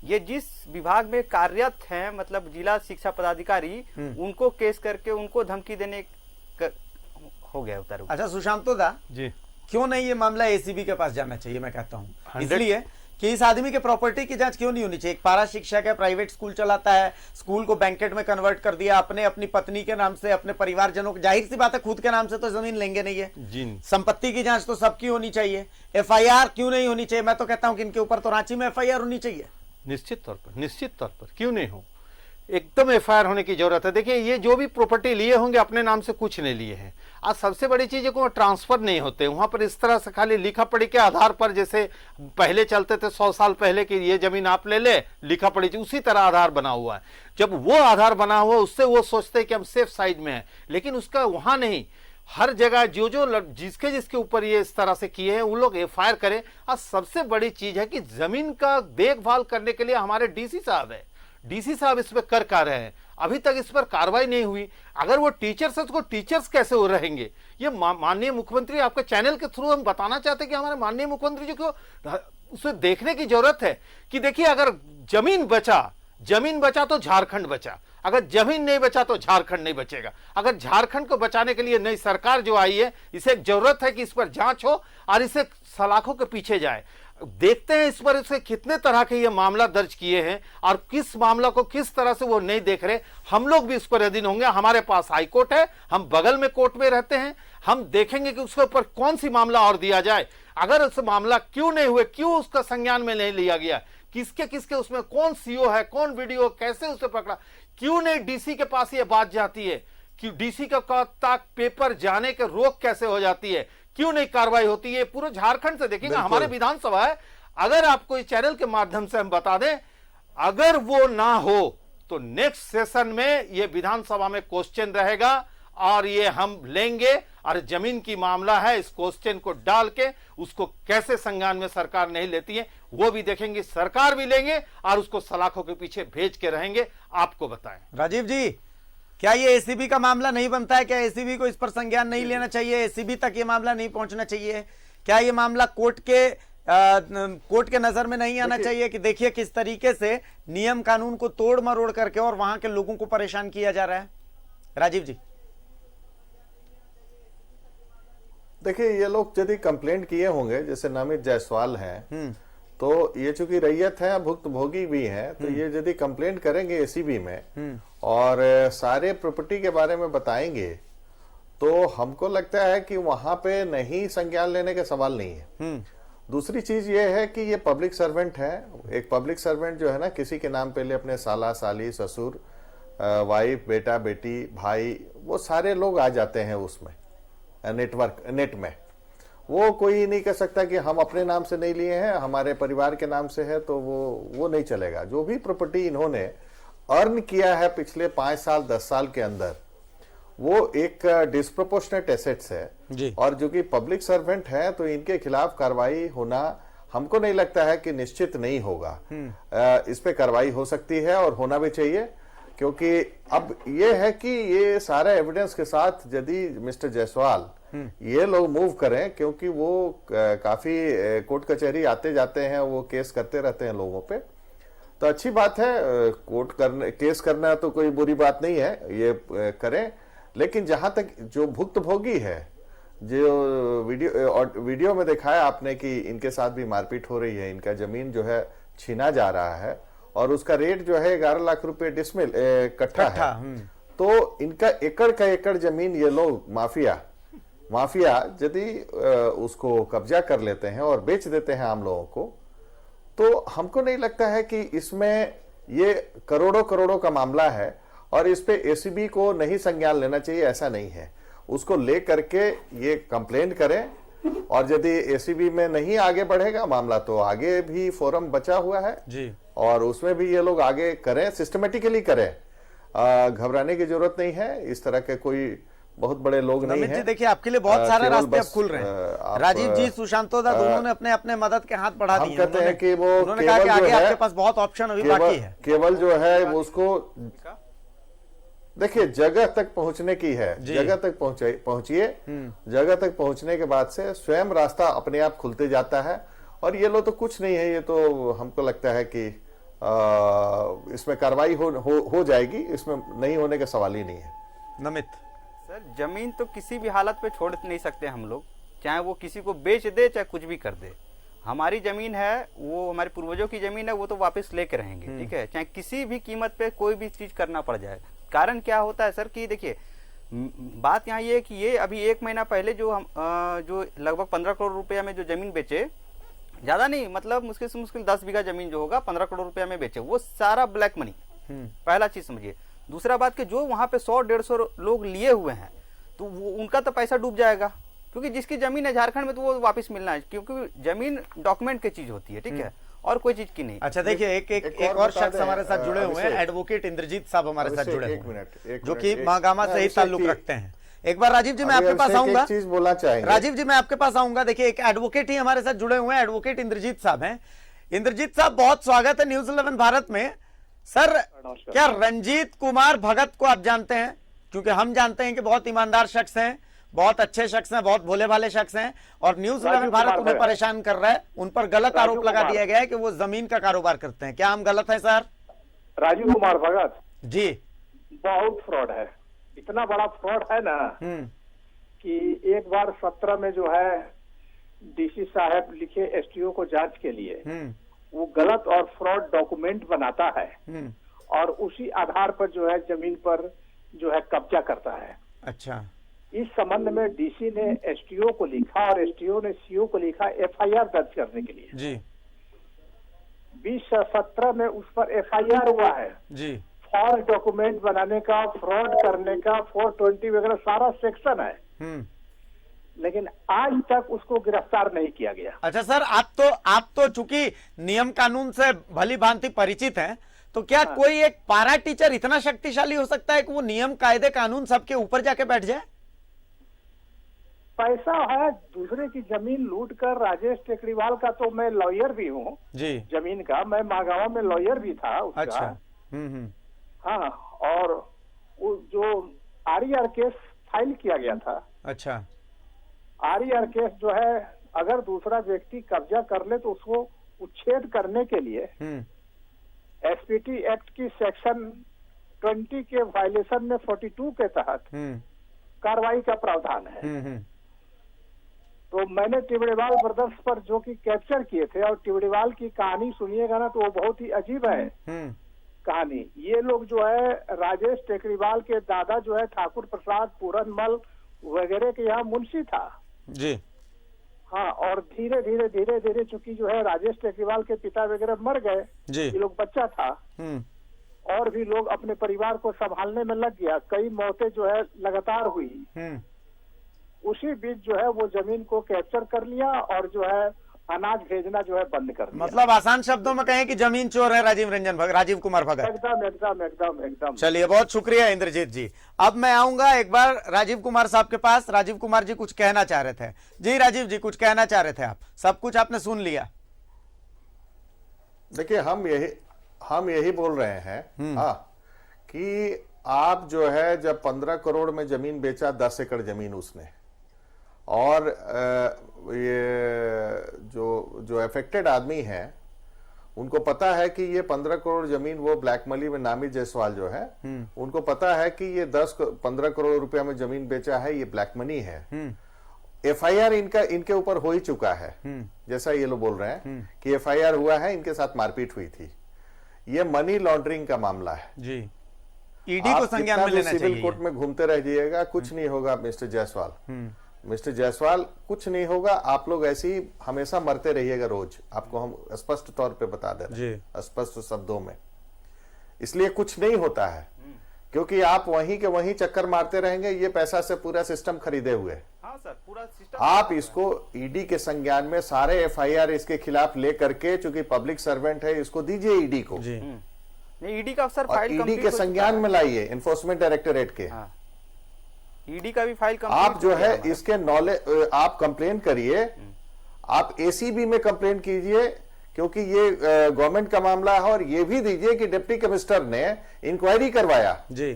ये जिस विभाग में कार्यरत हैं, मतलब जिला शिक्षा पदाधिकारी, उनको केस करके उनको धमकी देने हो गया उतारू। अच्छा सुशांतो दा जी, क्यों नहीं ये मामला एसीबी के पास जाना चाहिए? मैं कहता हूं इसलिए कि इस आदमी के प्रॉपर्टी की जांच क्यों नहीं होनी चाहिए? एक पारा शिक्षक है, प्राइवेट स्कूल चलाता है, स्कूल को बैंकेट में कन्वर्ट कर दिया, अपनी पत्नी के नाम से, अपने परिवारजनों को, जाहिर सी बात है खुद के नाम से तो जमीन लेंगे नहीं है। संपत्ति की जांच तो सबकी होनी चाहिए। एफआईआर क्यों नहीं होनी चाहिए? मैं तो कहता हूं कि इनके ऊपर तो रांची में एफआईआर होनी चाहिए। निश्चित तौर पर क्यों नहीं हो, एकदम एफआईआर होने की जरूरत है। देखिए, ये जो भी प्रॉपर्टी लिए होंगे अपने नाम से कुछ नहीं लिए हैं। आज सबसे बड़ी चीज है कि वो ट्रांसफर नहीं होते वहां पर। इस तरह से खाली लिखा पढ़ी के आधार पर, जैसे पहले चलते थे 100 साल पहले कि ये जमीन आप ले ले, लिखा पढ़ी, उसी तरह आधार बना हुआ है। जब वो आधार बना हुआ, उससे वो सोचते हैं कि हम सेफ साइड में हैं, लेकिन उसका वहां नहीं। हर जगह जो जिसके ऊपर ये इस तरह से किए हैं उन लोग एफआईआर करें। और सबसे बड़ी चीज है कि जमीन का देखभाल करने के लिए हमारे डीसी साहब है, डीसी साहब इस पर कर रहे हैं। अभी तक इस पर कार्रवाई नहीं हुई। अगर वो टीचर्स है तो टीचर्स कैसे हो रहेंगे? ये माननीय मुख्यमंत्री, आपके चैनल के थ्रू हम बताना चाहते हैं कि हमारे माननीय मुख्यमंत्री जी को उसे देखने की जरूरत है कि देखिए, अगर जमीन बचा तो झारखंड बचा, अगर जमीन नहीं बचा तो झारखंड नहीं बचेगा। अगर झारखंड को बचाने के लिए नई सरकार जो आई है, इसे एक जरूरत है कि इस पर जांच हो और इसे सलाखों के पीछे जाए। देखते हैं इस पर इसे कितने तरह के ये मामला दर्ज किए हैं और किस मामला को किस तरह से वो नहीं देख रहे। हम लोग भी इस पर अधीन होंगे। हमारे पास हाई कोर्ट है, हम बगल में कोर्ट में रहते हैं। हम देखेंगे कि उसके ऊपर कौन सी मामला और दिया जाए। अगर उस मामला क्यों नहीं हुए, क्यों उसका संज्ञान में नहीं लिया गया, किसके उसमें कौन सीओ है, कौन वीडियो, कैसे उसे पकड़ा, क्यों नहीं डीसी के पास ये बात जाती है कि डीसी का तक पेपर जाने के रोक कैसे हो जाती है, क्यों नहीं कार्रवाई होती है? पूरे झारखंड से देखिएगा, हमारे विधानसभा है। अगर आपको इस चैनल के माध्यम से हम बता दें, अगर वो ना हो तो नेक्स्ट सेशन में ये विधानसभा में क्वेश्चन रहेगा और ये हम लेंगे और जमीन की मामला है, इस क्वेश्चन को डाल के उसको कैसे संज्ञान में सरकार नहीं लेती है वो भी देखेंगे, सरकार भी लेंगे और उसको सलाखों के पीछे भेज के रहेंगे। आपको बताएं राजीव जी, क्या ये एसीबी का मामला नहीं बनता है? क्या एसीबी को इस पर संज्ञान नहीं लेना चाहिए? एसीबी तक ये मामला नहीं पहुंचना चाहिए? क्या ये मामला कोर्ट के नजर में नहीं आना चाहिए कि देखिए किस तरीके से नियम कानून को तोड़ मरोड़ करके और वहां के लोगों को परेशान किया जा रहा है? राजीव जी, देखिए, ये लोग यदि कंप्लेंट किए होंगे, जैसे नमित जायसवाल हैं, तो ये चूंकि रैयत है, भुक्तभोगी भी हैं, तो ये यदि कंप्लेंट करेंगे एसीबी में और सारे प्रॉपर्टी के बारे में बताएंगे तो हमको लगता है कि वहां पे नहीं संज्ञान लेने का सवाल नहीं है। दूसरी चीज ये है कि ये पब्लिक सर्वेंट है। एक पब्लिक सर्वेंट जो है ना, किसी के नाम पे ले, अपने साला साली, ससुर, वाइफ, बेटा बेटी, भाई, वो सारे लोग आ जाते हैं उसमें नेट में। वो कोई नहीं कह सकता कि हम अपने नाम से नहीं लिए हैं, हमारे परिवार के नाम से है, तो वो नहीं चलेगा। जो भी प्रॉपर्टी इन्होंने अर्न किया है पिछले 5 साल 10 साल के अंदर, वो एक डिस्प्रोपोर्शनेट एसेट्स है जी। और जो कि पब्लिक सर्वेंट है, तो इनके खिलाफ कार्रवाई होना हमको नहीं लगता है कि निश्चित नहीं होगा। इस पे कार्रवाई हो सकती है और होना भी चाहिए, क्योंकि अब ये है कि ये सारे एविडेंस के साथ यदि मिस्टर जायसवाल ये लोग मूव करें, क्योंकि वो काफी कोर्ट कचहरी आते जाते हैं, वो केस करते रहते हैं लोगों पे। तो अच्छी बात है, केस करना तो कोई बुरी बात नहीं है, ये करें। लेकिन जहां तक जो भुक्तभोगी है, जो वीडियो में दिखाया आपने कि इनके साथ भी मारपीट हो रही है, इनका जमीन जो है छीना जा रहा है और उसका रेट जो है 11 लाख रुपए डिसमिल कट्ठा है। तो इनका एकड़ का एकड़ जमीन ये लोग माफिया यदि उसको कब्जा कर लेते हैं और बेच देते हैं आम लोगों को, तो हमको नहीं लगता है कि इसमें ये करोड़ों का मामला है और इस पे एसीबी को नहीं संज्ञान लेना चाहिए, ऐसा नहीं है। उसको ले करके ये कंप्लेंट करें, और यदि एसीबी में नहीं आगे बढ़ेगा मामला तो आगे भी फोरम बचा हुआ है जी, और उसमें भी ये लोग आगे करें, सिस्टमेटिकली करें। घबराने की जरूरत नहीं है, इस तरह के कोई बहुत बड़े लोग नहीं हैं। देखिए आपके लिए बहुत सारे रास्ते अब खुल रहे हैं। राजीव जी, सुशांतो दा, दोनों ने अपने अपने मदद के हाथ बढ़ा दिए। हम कहते हैं कि वो उन्होंने कहा कि आगे आपके पास बहुत ऑप्शन अभी बाकी है। केवल जो है वो उसको देखिए जगह तक पहुंचने की है, जगह तक पहुंचिए। जगह तक पहुंचने के बाद से स्वयं रास्ता अपने आप खुलते जाता है। और ये लोग तो कुछ नहीं है, ये तो हमको लगता है कि इसमें कार्रवाई हो जाएगी, इसमें नहीं होने का सवाल ही नहीं है। नमित सर, जमीन तो किसी भी हालत पे छोड़ नहीं सकते हम लोग, चाहे वो किसी को बेच दे चाहे कुछ भी कर दे। हमारी जमीन है, वो हमारे पूर्वजों की जमीन है, वो तो वापस लेके रहेंगे, ठीक है, चाहे किसी भी कीमत पे कोई भी चीज करना पड़ जाए। कारण क्या होता है सर कि देखिए बात यहाँ ये है कि ये अभी 1 महीना पहले जो हम जो लगभग 15 करोड़ रुपया में जो जमीन बेचे, ज्यादा नहीं, मतलब मुश्किल से मुश्किल 10 बीघा जमीन जो होगा 15 करोड़ रुपया में बेचे, वो सारा ब्लैक मनी। पहला चीज समझिए। दूसरा बात कि जो वहां पे 100-150 लोग लिए हुए हैं, तो वो उनका तो पैसा डूब जाएगा, क्योंकि जिसकी जमीन है झारखंड में तो वो वापस मिलना है, क्योंकि जमीन डॉक्यूमेंट की चीज होती है, ठीक है, और कोई चीज की नहीं। अच्छा देखिए, एक और शख्स हमारे साथ जुड़े हुए हैं, एडवोकेट इंद्रजीत साहब हमारे साथ जुड़े हुए हैं, जो कि महागामा से ही ताल्लुक रखते हैं। एक बार राजीव जी मैं आपके पास आऊंगा, चीज बोलना चाहेंगे। राजीव जी मैं आपके पास आऊंगा। देखिए एक एडवोकेट ही हमारे साथ जुड़े हुए हैं, एडवोकेट इंद्रजीत साहब हैं। इंद्रजीत साहब, बहुत स्वागत है न्यूज 11 भारत में। सर, क्या रंजीत कुमार भगत को आप जानते हैं? क्योंकि हम जानते हैं कि बहुत ईमानदार शख्स हैं, बहुत अच्छे शख्स हैं, बहुत भोले भाले शख्स हैं, और न्यूज 11 भारत उन्हें परेशान कर रहा है। उन पर गलत आरोप लगा दिया गया है कि वो जमीन का कारोबार करते हैं। क्या हम गलत हैं सर? राजीव कुमार भगत जी बहुत फ्रॉड है, इतना बड़ा फ्रॉड है ना कि एक बार 17 में जो है डीसी साहब लिखे एसटीओ को जांच के लिए, वो गलत और फ्रॉड डॉक्यूमेंट बनाता है और उसी आधार पर जो है जमीन पर जो है कब्जा करता है। अच्छा, इस संबंध में डीसी ने एसटीओ को लिखा और एसटीओ ने सीओ को लिखा एफआईआर दर्ज करने के लिए जी। 2017 में उस पर एफआईआर हुआ है जी। फॉल्स डॉक्यूमेंट बनाने का, फ्रॉड करने का, 420 वगैरह सारा सेक्शन है, लेकिन आज तक उसको गिरफ्तार नहीं किया गया। अच्छा सर, आप तो चूंकि नियम कानून से भली भांति परिचित हैं, तो क्या कोई एक पारा टीचर इतना शक्तिशाली हो सकता है कि वो नियम कायदे कानून सबके ऊपर जाके बैठ जाए? पैसा है, दूसरे की जमीन लूट कर, राजेश टेकरीवाल का तो मैं लॉयर भी हूँ जी, जमीन का, मैं मागावा में लॉयर भी था उसका। अच्छा। हाँ, और वो जो आरईआर केस फाइल किया गया था, अच्छा, आरईआर केस जो है अगर दूसरा व्यक्ति कब्जा कर ले तो उसको उच्छेद करने के लिए एसपीटी एक्ट की सेक्शन 20 के वायलेशन में 42 के तहत कार्रवाई का प्रावधान है। तो मैंने टिबड़ीवाल ब्रदर्स पर जो कि कैप्चर किए थे, और टिबड़ीवाल की कहानी सुनिएगा ना तो वो बहुत ही अजीब है कहानी। ये लोग जो है राजेश टेकरीवाल के दादा जो है ठाकुर प्रसाद पूरनमल वगैरह के यहाँ मुंशी था जी। हाँ, और धीरे धीरे चूंकि जो है राजेश टेकरीवाल के पिता वगैरह मर गए, ये लोग बच्चा था, और भी लोग अपने परिवार को संभालने में लग गया, कई मौतें जो है लगातार हुई। उसी बीच जो है वो जमीन को कैप्चर कर लिया और जो है अनाज भेजना जो है बंद कर दिया। मतलब आसान शब्दों में कहें कि जमीन चोर है राजीव कुमार भगत। एकदम। चलिए, बहुत शुक्रिया इंद्रजीत जी। अब मैं आऊंगा एक बार राजीव कुमार साहब के पास। राजीव कुमार जी कुछ कहना चाह रहे थे। जी राजीव जी, कुछ कहना चाह रहे थे आप? सब कुछ आपने सुन लिया। देखिए, हम यही बोल रहे हैं हाँ, कि आप जो है जब 15 करोड़ में जमीन बेचा, 10 एकड़ जमीन उसने, और ये जो अफेक्टेड आदमी है उनको पता है कि ये 15 करोड़ जमीन वो ब्लैक मनी में नामी जायसवाल जो है उनको पता है कि ये 10-15 करोड़ रुपया में जमीन बेचा है, ये ब्लैक मनी है। एफआईआर इनके ऊपर हो ही चुका है, जैसा ये लोग बोल रहे हैं कि एफआईआर हुआ है, इनके साथ मारपीट हुई थी। ये मनी लॉन्ड्रिंग का मामला है जी। ईडी को संज्ञान में लेना चाहिए। सिविल कोर्ट में घूमते रह जाइएगा, कुछ नहीं होगा मिस्टर जायसवाल। मिस्टर जायसवाल कुछ नहीं होगा, आप लोग ऐसे ही हमेशा मरते रहिएगा रोज, आपको हम स्पष्ट तौर पे बता दे रहे हैं, स्पष्ट शब्दों में। इसलिए कुछ नहीं होता है क्योंकि आप वहीं के वहीं चक्कर मारते रहेंगे। ये पैसा से पूरा सिस्टम खरीदे हुए। हाँ सर, पूरा सिस्टम। आप इसको ईडी के संज्ञान में सारे एफआईआर इसके खिलाफ ले करके, चूंकि पब्लिक सर्वेंट है, इसको दीजिए ईडी को। ईडी का सर फाइल ईडी के संज्ञान में लाइए, इन्फोर्समेंट डायरेक्टोरेट के। ईडी का भी फाइल आप जो है इसके नॉलेज, आप कंप्लेन करिए, आप एसीबी में कंप्लेन कीजिए, क्योंकि ये गवर्नमेंट का मामला है। और ये भी दीजिए कि डिप्टी कमिश्नर ने इंक्वायरी करवाया जी।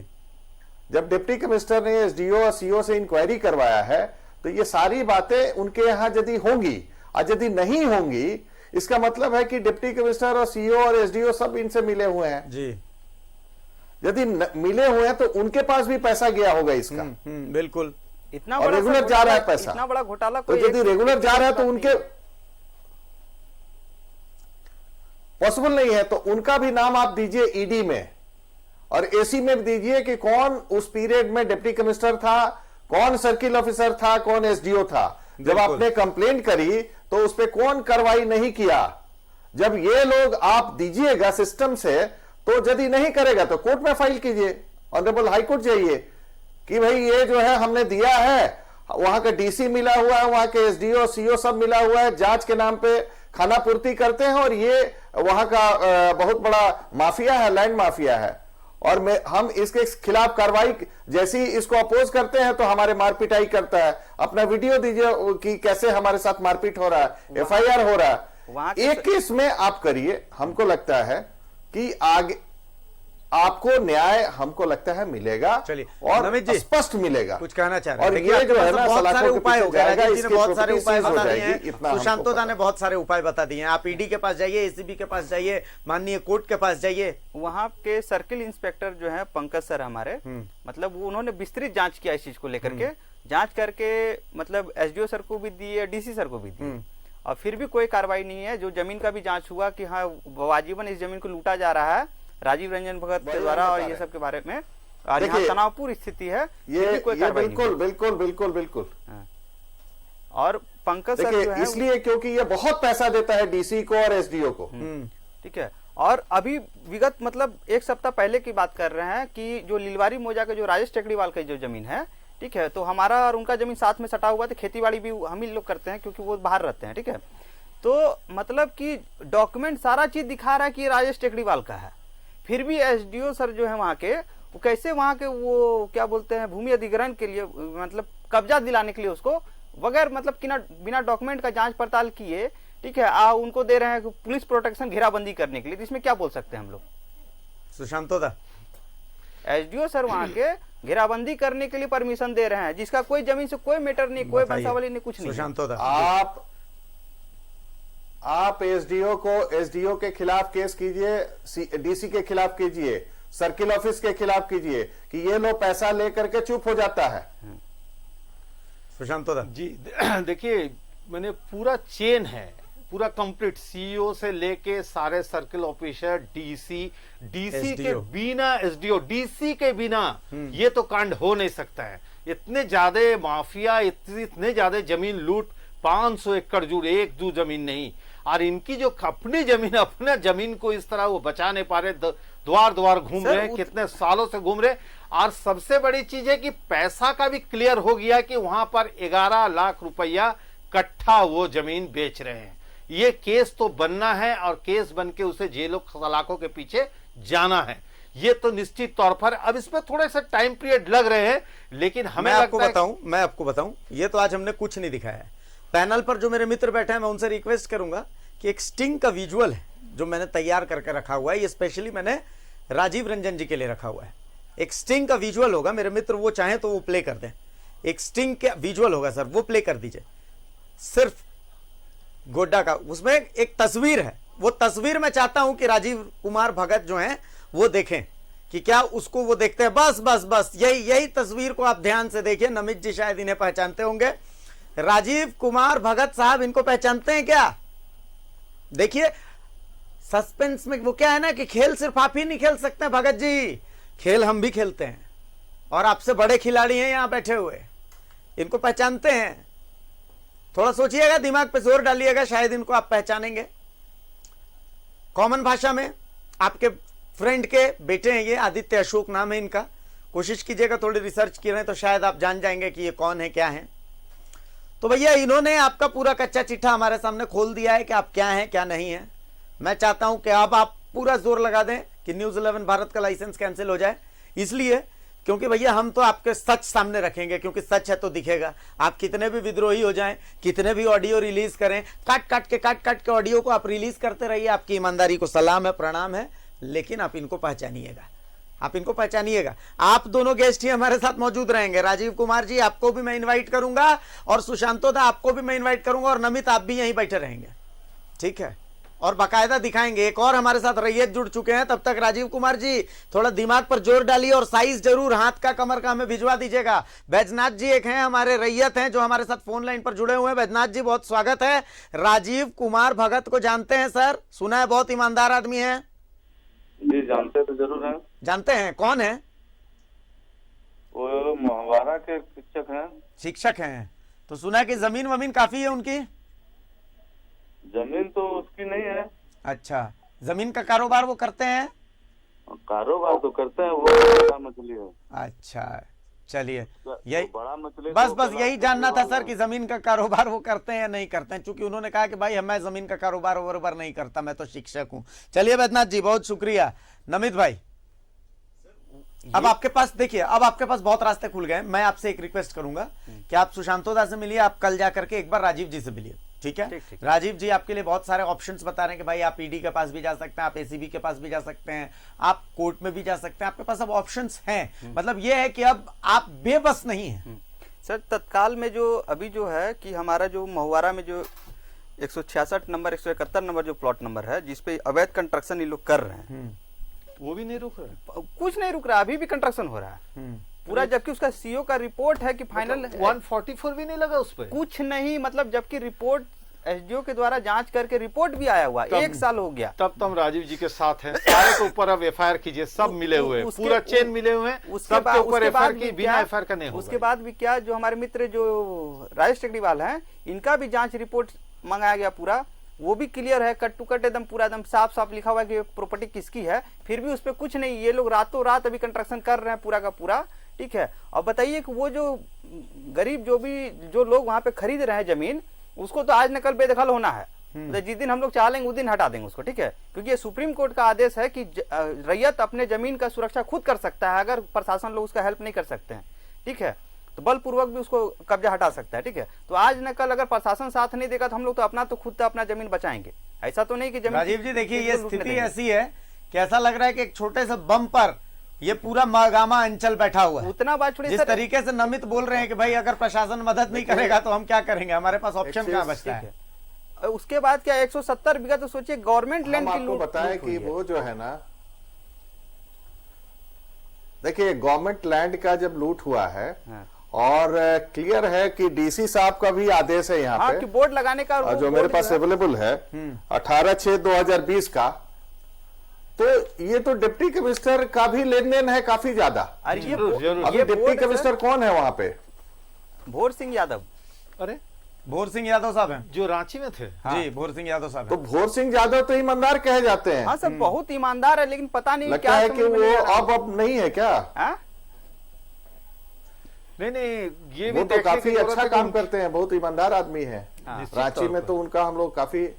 जब डिप्टी कमिश्नर ने एसडीओ और सीओ से इंक्वायरी करवाया है तो ये सारी बातें उनके यहां यदि होंगी, और यदि नहीं होंगी, इसका मतलब है कि डिप्टी कमिश्नर और सीओ और एसडीओ सब इनसे मिले हुए हैं जी। यदि मिले हुए हैं तो उनके पास भी पैसा गया होगा इसका। बिल्कुल। इतना और रेगुलर जा रहा है पैसा, इतना बड़ा घोटाला। तो यदि रेगुलर जा रहा है तो उनके पॉसिबल नहीं है, तो उनका भी नाम आप दीजिए ईडी में, और एसी में दीजिए कि कौन उस पीरियड में डिप्टी कमिश्नर था, कौन सर्किल ऑफिसर था, कौन एसडीओ था। जब आपने कंप्लेंट करी तो उस पर कौन कार्रवाई नहीं किया। जब ये लोग आप दीजिएगा सिस्टम से, तो यदि नहीं करेगा तो कोर्ट में फाइल कीजिए, ऑनरेबल हाई कोर्ट जाइए कि भाई ये जो है हमने दिया है, वहां का डीसी मिला हुआ है, वहां के एसडीओ सीओ सब मिला हुआ है, जांच के नाम पे खाना पूर्ति करते हैं, और ये वहां का बहुत बड़ा माफिया है, लैंड माफिया है। और हम इसके खिलाफ कार्रवाई, जैसे ही इसको अपोज करते हैं तो हमारे मारपीटाई करता है। अपना वीडियो दीजिए कि कैसे हमारे साथ मारपीट हो रहा है, एफआईआर हो रहा है। एक केस में आप करिए, हमको लगता है कि आगे आपको न्याय हमको लगता है मिलेगा। चलिए, और स्पष्ट मिलेगा। कुछ कहना चाह रहे हैं। और ये जो है ना, बहुत सारे उपाय हो गए, राजीव जी ने बहुत सारे उपाय बता दिए हैं, सुशांतोदा ने बहुत सारे उपाय बता दिए हैं। आप ईडी के पास जाइए, एसीबी के पास जाइए, माननीय कोर्ट के पास जाइए। वहाँ के सर्किल इंस्पेक्टर जो है पंकज सर हमारे, मतलब वो उन्होंने विस्तृत जांच किया इस चीज को लेकर के, जांच करके मतलब एसडीओ सर को भी दी है, डीसी सर को भी दी, और फिर भी कोई कार्रवाई नहीं है। जो जमीन का भी जांच हुआ कि हाँ वाजिबन इस जमीन को लूटा जा रहा है राजीव रंजन भगत के द्वारा, और ये सब के बारे में, और यहाँ तनावपूर्ण स्थिति है, ये बिल्कुल बिल्कुल बिल्कुल बिल्कुल। और पंकज सर जो है, इसलिए क्योंकि ये बहुत पैसा देता है डीसी को और एसडीओ को। ठीक है। और अभी विगत मतलब एक सप्ताह पहले की बात कर रहे हैं कि जो लीलवारी मौजा का जो राजेश टेकड़ीवाल का जो जमीन है, ठीक है, तो हमारा और उनका जमीन साथ में सटा हुआ था, खेती बाड़ी भी हम ही लोग करते हैं क्योंकि वो बाहर रहते हैं। ठीक है, तो मतलब कि डॉक्यूमेंट सारा चीज दिखा रहा है कि राजेश टेकड़ीवाल का है, फिर भी एसडीओ सर जो है वहाँ के, वो कैसे वहाँ के वो क्या बोलते हैं भूमि अधिग्रहण के लिए, मतलब कब्जा दिलाने के लिए उसको बगैर मतलब बिना डॉक्यूमेंट का जांच पड़ताल किए, ठीक है, उनको दे रहे हैं पुलिस प्रोटेक्शन, घेराबंदी करने के लिए। तो इसमें क्या बोल सकते हैं हम लोग? सुशांतोदा, एसडीओ सर वहाँ के घेराबंदी करने के लिए परमिशन दे रहे हैं, जिसका कोई जमीन से कोई मैटर नहीं, कोई वंशावली नहीं, कुछ नहीं। सुशांतोदा, आप एसडीओ के खिलाफ केस कीजिए, डीसी के खिलाफ कीजिए, सर्किल ऑफिस के खिलाफ कीजिए कि ये लोग पैसा लेकर के चुप हो जाता है। सुशांतोदा जी, देखिए मैंने पूरा चेन है, पूरा कंप्लीट, सीईओ से लेके सारे सर्किल ऑफिसर, डीसी के बिना एसडीओ, डीसी के बिना ये तो कांड हो नहीं सकता है। इतने ज्यादा माफिया, इतने ज्यादा जमीन लूट, 500 एकड़ जुड़, एक दो जमीन नहीं, और इनकी जो अपनी जमीन, अपने जमीन को इस तरह वो बचा नहीं पा रहे, द्वार द्वार घूम रहे, कितने सालों से घूम रहे। और सबसे बड़ी चीज है कि पैसा का भी क्लियर हो गया कि वहां पर 11 लाख रुपया कट्ठा वो जमीन बेच रहे हैं। ये केस तो बनना है, और केस बन के उसे जेलों सलाखों के पीछे जाना है, ये तो निश्चित तौर पर। अब इसमें थोड़े से टाइम पीरियड लग रहे हैं, लेकिन हमें मैं आपको बताऊं, ये तो आज हमने कुछ नहीं दिखाया है। पैनल पर जो मेरे मित्र बैठे हैं, मैं उनसे रिक्वेस्ट करूंगा कि एक स्टिंग का विजुअल है जो मैंने तैयार करके रखा हुआ है, ये स्पेशली मैंने राजीव रंजन जी के लिए रखा हुआ है। एक स्टिंग का विजुअल होगा, मेरे मित्र वो चाहें तो वो प्ले कर दें एक स्टिंग के विजुअल होगा सर, वो प्ले कर दीजिए, सिर्फ गोड्डा का। उसमें एक तस्वीर है, वो तस्वीर मैं चाहता हूं कि राजीव कुमार भगत जो हैं वो देखें कि क्या उसको वो देखते हैं। बस बस बस यही तस्वीर को आप ध्यान से देखिए। नमित जी शायद इन्हें पहचानते होंगे, राजीव कुमार भगत साहब, इनको पहचानते हैं क्या? देखिए सस्पेंस में वो क्या है ना कि खेल सिर्फ आप ही नहीं खेल सकते हैं भगत जी, खेल हम भी खेलते हैं, और आपसे बड़े खिलाड़ी हैं यहां बैठे हुए, इनको पहचानते हैं। थोड़ा सोचिएगा, दिमाग पे जोर डालिएगा, शायद इनको आप पहचानेंगे। कॉमन भाषा में आपके फ्रेंड के बेटे हैं ये, आदित्य अशोक नाम है इनका। कोशिश कीजिएगा, थोड़ी रिसर्च की रहे तो शायद आप जान जाएंगे कि ये कौन है, क्या है। तो भैया इन्होंने आपका पूरा कच्चा चिट्ठा हमारे सामने खोल दिया है कि आप क्या हैं क्या नहीं है। मैं चाहता हूं कि अब आप पूरा जोर लगा दें कि न्यूज़ 11 भारत का लाइसेंस कैंसिल हो जाए, इसलिए क्योंकि भैया हम तो आपके सच सामने रखेंगे, क्योंकि सच है तो दिखेगा। आप कितने भी विद्रोही हो जाएं, कितने भी ऑडियो रिलीज करें, काट काट के ऑडियो को आप रिलीज करते रहिए, आपकी ईमानदारी को सलाम है, प्रणाम है, लेकिन आप इनको पहचानिएगा, आप इनको पहचानिएगा। आप दोनों गेस्ट ही हमारे साथ मौजूद रहेंगे। राजीव कुमार जी आपको भी मैं इन्वाइट करूंगा, और सुशांतो दा आपको भी मैं इन्वाइट करूंगा, और नमित आप भी यहीं बैठे रहेंगे, ठीक है, और बाकायदा दिखाएंगे। एक और हमारे साथ रैयत जुड़ चुके हैं, तब तक राजीव कुमार जी थोड़ा दिमाग पर जोर डालिए और साइज जरूर हाथ का कमर का हमें भिजवा दीजिएगा। बैजनाथ जी एक हैं हमारे रैयत हैं जो हमारे साथ फोन लाइन पर जुड़े हुए हैं। बैजनाथ जी बहुत स्वागत है। राजीव कुमार भगत को जानते हैं सर? सुना है बहुत ईमानदार आदमी है। जी जानते तो जरूर हैं। जानते हैं, कौन है वो? मुहावरा के शिक्षक हैं। शिक्षक हैं, तो सुना है कि जमीन वमीन काफी है उनकी? जमीन तो उसकी नहीं है। अच्छा, जमीन का कारोबार वो करते हैं? कारोबार तो करते हैं, वो बड़ा मछली है। अच्छा चलिए, यही बड़ा मछली बस यही जानना था सर कि जमीन का कारोबार वो करते हैं या नहीं करते हैं, क्योंकि उन्होंने कहा कि भाई मैं जमीन का कारोबार बराबर नहीं करता, मैं तो शिक्षक हूँ। चलिए बैद्यनाथ जी बहुत शुक्रिया। नमित भाई अब आपके पास देखिए, अब आपके पास बहुत रास्ते खुल गए। मैं आपसे एक रिक्वेस्ट करूंगा कि आप सुशांतो दा से मिलिए, आप कल जाकर के एक बार राजीव जी से मिलिए, ठीक है? राजीव जी आपके लिए बहुत सारे ऑप्शंस बता रहे हैं कि भाई आप ईडी के पास भी जा सकते हैं, आप एसीबी के पास भी जा सकते हैं, आप कोर्ट में भी जा सकते हैं, आपके पास अब ऑप्शंस हैं। मतलब ये है कि अब आप बेबस नहीं हैं। सर तत्काल में जो अभी जो है कि हमारा जो महुआरा में जो 166 नंबर 171 नंबर जो प्लॉट नंबर है जिसपे अवैध कंस्ट्रक्शन ये लोग कर रहे हैं, वो भी नहीं रुक रहा, कुछ नहीं रुक रहा, अभी भी कंस्ट्रक्शन हो रहा है पूरा, जबकि उसका सीओ का रिपोर्ट है कि फाइनल 144 भी नहीं लगा उस पर, कुछ नहीं। मतलब जबकि रिपोर्ट एसडीओ के द्वारा जांच करके रिपोर्ट भी आया हुआ, 1 साल हो गया। तब तुम राजीव जी के साथ हैं, सारे के ऊपर अब एफआईआर कीजिए, सब मिले हुए, पूरा चेन मिले हुए हैं, सबके ऊपर एफआईआर की, बिना एफआईआर का नहीं होगा। उसके बाद भी क्या, जो हमारे मित्र जो राजेश टेकरीवाल हैं, इनका भी जांच रिपोर्ट मंगाया गया पूरा, वो भी क्लियर है, कट टू कट एकदम पूरा एकदम साफ साफ लिखा हुआ है कि प्रॉपर्टी किसकी है, फिर भी उस पर कुछ नहीं। ये लोग रातों रात अभी कंस्ट्रक्शन कर रहे हैं पूरा का पूरा, ठीक है। और बताइए कि वो जो गरीब जो लोग वहां पे खरीद रहे हैं जमीन, उसको तो आज न कल बेदखल होना है। तो जिस दिन हम लोग चाह लेंगे उस दिन हटा देंगे उसको, ठीक है, क्योंकि ये सुप्रीम कोर्ट का आदेश है कि रैयत अपने जमीन का सुरक्षा खुद कर सकता है अगर प्रशासन लोग उसका हेल्प नहीं कर सकते हैं, ठीक है, तो बलपूर्वक भी उसको कब्जा हटा सकता है, ठीक है। तो आज न कल अगर प्रशासन साथ नहीं देगा तो हम लोग तो अपना तो खुद अपना जमीन बचाएंगे, ऐसा तो नहीं कि जमीन। राजीव जी देखिए ये स्थिति ऐसी है कि ऐसा लग रहा है कि एक छोटे से बम पर ये पूरा मागामा अंचल बैठा हुआ है। उतना बात छोड़िए, जिस तरीके से नमित बोल रहे हैं कि भाई अगर प्रशासन मदद नहीं करेगा तो हम क्या करेंगे, हमारे पास ऑप्शन कहाँ बचता है। उसके बाद क्या 170 बीघा, तो सोचिए गवर्नमेंट लैंड की लूट बताया कि वो जो है ना, देखिए गवर्नमेंट लैंड का जब लूट हुआ है और क्लियर है कि डीसी साहब का भी आदेश है यहाँ पे कि बोर्ड लगाने का, जो मेरे पास अवेलेबल है 18/6/2020 का, तो ये तो डिप्टी कमिश्नर का भी लेन देन है काफी ज्यादा। अभी डिप्टी कमिश्नर कौन है वहां पे? भोर सिंह यादव। अरे भोर सिंह यादव साहब हैं जो रांची में थे। हाँ। जी भोर सिंह यादव साहब। तो भोर सिंह यादव तो ईमानदार कहे जाते हैं। हाँ सर बहुत ईमानदार है, लेकिन पता नहीं लगता है कि वो अब नहीं है क्या? नहीं ये वो तो काफी अच्छा काम करते हैं, बहुत ईमानदार आदमी है। रांची में तो उनका हम लोग काफी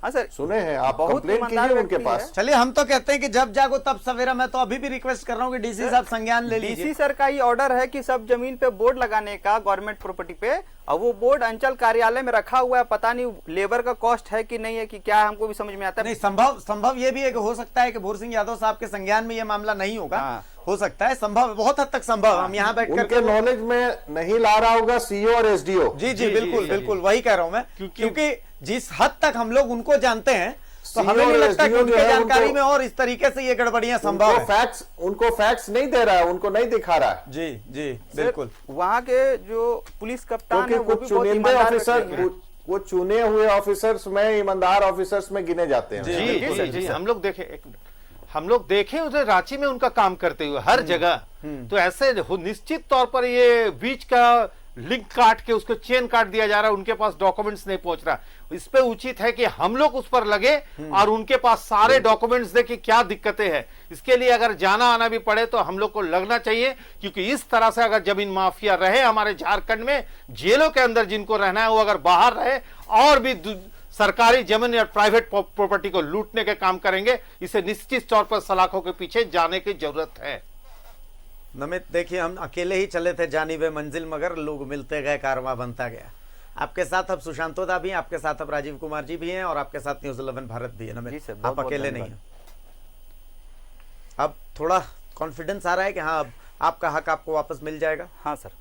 सर सुने हैं, आप कंप्लेंट कीजिए उनके पास। चलिए हम तो कहते हैं कि जब जागो तब सवेरा। मैं तो अभी भी रिक्वेस्ट कर रहा हूँ कि डीसी साहब संज्ञान ले लीजिए। डीसी सर का ही ऑर्डर है कि सब जमीन पे बोर्ड लगाने का गवर्नमेंट प्रॉपर्टी पे, और वो बोर्ड अंचल कार्यालय में रखा हुआ है, पता नहीं लेबर का कॉस्ट है कि नहीं है कि क्या, हमको भी समझ में आता है। नहीं, संभव ये भी है कि हो सकता है कि भूर सिंह यादव साहब के संज्ञान में ये मामला नहीं होगा। हो सकता है, संभव, बहुत हद तक संभव। हम यहाँ बैठ उनके नॉलेज में नहीं ला रहा होगा सीओ और एसडीओ। जी, बिल्कुल बिल्कुल वही कह रहा हूं मैं, क्योंकि जिस हद तक हम लोग उनको जानते हैं तो हमें नहीं लगता कि उनके जानकारी में और इस तरीके से ये गड़बड़ियां संभव है। उनको फैक्ट्स नहीं दे रहा है, उनको नहीं दिखा रहा है। जी बिल्कुल। वहाँ के जो पुलिस कप्तान है वो भी चुनिंदे ऑफिसर, वो चुने हुए ऑफिसर्स में, ईमानदार ऑफिसर्स में गिने जाते हैं। जी, हम लोग देखे उधर रांची में उनका काम करते हुए हर जगह। तो ऐसे निश्चित तौर पर ये बीच का लिंक काट के उसको चेन काट दिया जा रहा है, उनके पास डॉक्यूमेंट्स नहीं पहुंच रहा। इस पे उचित है कि हम लोग उस पर लगे और उनके पास सारे डॉक्यूमेंट्स दे कि क्या दिक्कतें हैं। इसके लिए अगर जाना आना भी पड़े तो हम लोग को लगना चाहिए, क्योंकि इस तरह से अगर जमीन माफिया रहे हमारे झारखंड में, जेलों के अंदर जिनको रहना है वो अगर बाहर रहे और भी सरकारी जमीन या प्राइवेट प्रॉपर्टी को लूटने के काम करेंगे, इसे निश्चित तौर पर सलाखों के पीछे जाने की जरूरत है। नमित, देखिए हम अकेले ही चले थे जानिबे मंजिल, मगर लोग मिलते गए, कारवां बनता गया। आपके साथ अब सुशांतोदा भी हैं, आपके साथ अब राजीव कुमार जी भी हैं और आपके साथ न्यूज़ 11 भारत भी है। नमित, आप अकेले नहीं हैं। अब थोड़ा कॉन्फिडेंस आ रहा है कि हाँ अब आपका हक आपको वापस मिल जाएगा? हाँ सर।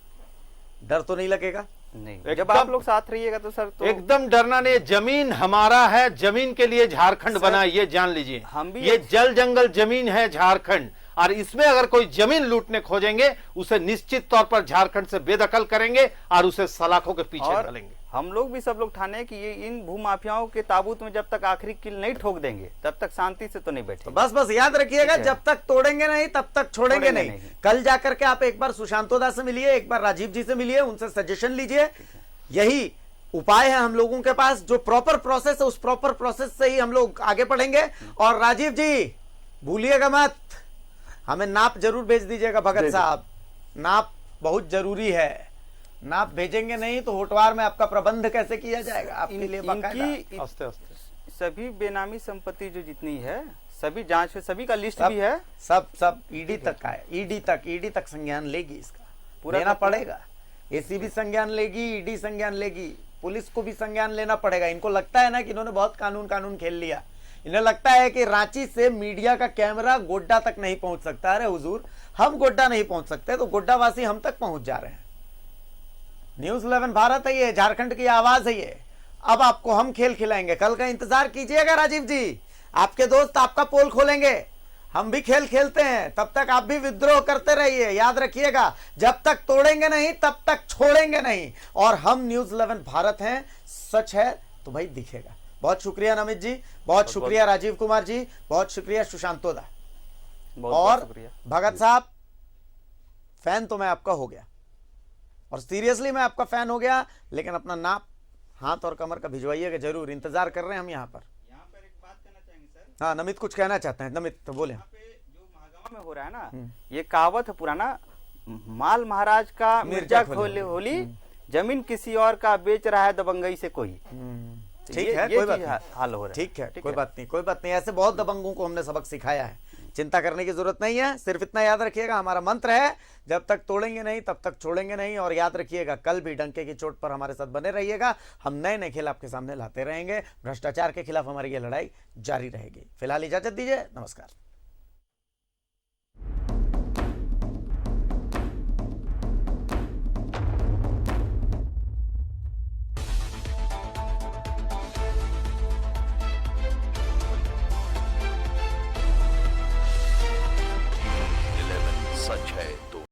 डर तो नहीं लगेगा? नहीं, जब आप लोग साथ रहिएगा तो सर तो एकदम डरना नहीं। जमीन हमारा है, जमीन के लिए झारखंड बना, ये जान लीजिए। हम भी ये जल जंगल जमीन है झारखंड, और इसमें अगर कोई जमीन लूटने खोजेंगे उसे निश्चित तौर पर झारखंड से बेदखल करेंगे और उसे सलाखों के पीछे डालेंगे। हम लोग भी सब लोग ठाने हैं कि ये इन भूमाफियाओं के ताबूत में जब तक आखिरी कील नहीं ठोक देंगे तब तक शांति से तो नहीं बैठे। तो बस याद रखिएगा, जब तक तोड़ेंगे नहीं तब तक छोड़ेंगे नहीं। कल जाकर के आप एक बार सुशांतोदा से मिलिए, एक बार राजीव जी से मिलिए, उनसे सजेशन लीजिए। यही उपाय है हम लोगों के पास, जो प्रॉपर प्रोसेस है उस प्रॉपर प्रोसेस से ही हम लोग आगे बढ़ेंगे। और राजीव जी भूलिएगा मत, हमें नाप जरूर भेज दीजिएगा भगत साहब, नाप बहुत जरूरी है। नाप भेजेंगे नहीं तो होटवार में आपका प्रबंध कैसे किया जाएगा? आपके लिए बाकायदा सभी बेनामी संपत्ति जो जितनी है सभी जांच है, सभी का लिस्ट भी है, सब ईडी तक का है। ईडी तक संज्ञान लेगी, इसका पूरा लेना पड़ेगा। एसीबी संज्ञान लेगी, ईडी संज्ञान लेगी, पुलिस को भी संज्ञान लेना पड़ेगा। इनको लगता है ना कि इन्होंने बहुत कानून खेल लिया। इन्हें लगता है कि रांची से मीडिया का कैमरा गोड्डा तक नहीं पहुंच सकता। अरे हुजूर, हम गोड्डा नहीं पहुंच सकते तो गोड्डा वासी हम तक पहुंच जा रहे हैं। न्यूज़ 11 भारत है ये, झारखंड की आवाज है ये। अब आपको हम खेल खिलाएंगे, कल का इंतजार कीजिएगा राजीव जी। आपके दोस्त आपका पोल खोलेंगे, हम भी खेल खेलते हैं। तब तक आप भी विद्रोह करते रहिए। याद रखिएगा, जब तक तोड़ेंगे नहीं तब तक छोड़ेंगे नहीं। और हम न्यूज़ 11 भारत हैं, सच है तो भाई दिखेगा। बहुत शुक्रिया नमित जी, बहुत शुक्रिया राजीव कुमार जी, बहुत शुक्रिया सुशांतोदा। और भगत साहब, फैन तो मैं आपका हो गया और सीरियसली मैं आपका फैन हो गया, लेकिन अपना नाप हाथ और कमर का भिजवाइएगा जरूर। इंतजार कर रहे हैं हम यहाँ पर एक बात कहना चाहेंगे सर। हाँ नमित कुछ कहना चाहते हैं। नमित तो बोले। जो महागामा में हो रहा है ना, ये कहावत है पुराना, माल महाराज का मिर्जा होली, जमीन किसी और का बेच रहा है दबंगई से कोई। ठीक है, कोई बात नहीं, हाल हो रहा है। ठीक है, कोई बात नहीं, कोई बात नहीं। ऐसे बहुत दबंगों को हमने सबक सिखाया है, चिंता करने की जरूरत नहीं है। सिर्फ इतना याद रखिएगा, हमारा मंत्र है, जब तक तोड़ेंगे नहीं तब तक छोड़ेंगे नहीं। और याद रखिएगा, कल भी डंके की चोट पर हमारे साथ बने रहिएगा। हम नए नए खेल आपके सामने लाते रहेंगे। भ्रष्टाचार के खिलाफ हमारी ये लड़ाई जारी रहेगी। फिलहाल इजाजत दीजिए, नमस्कार।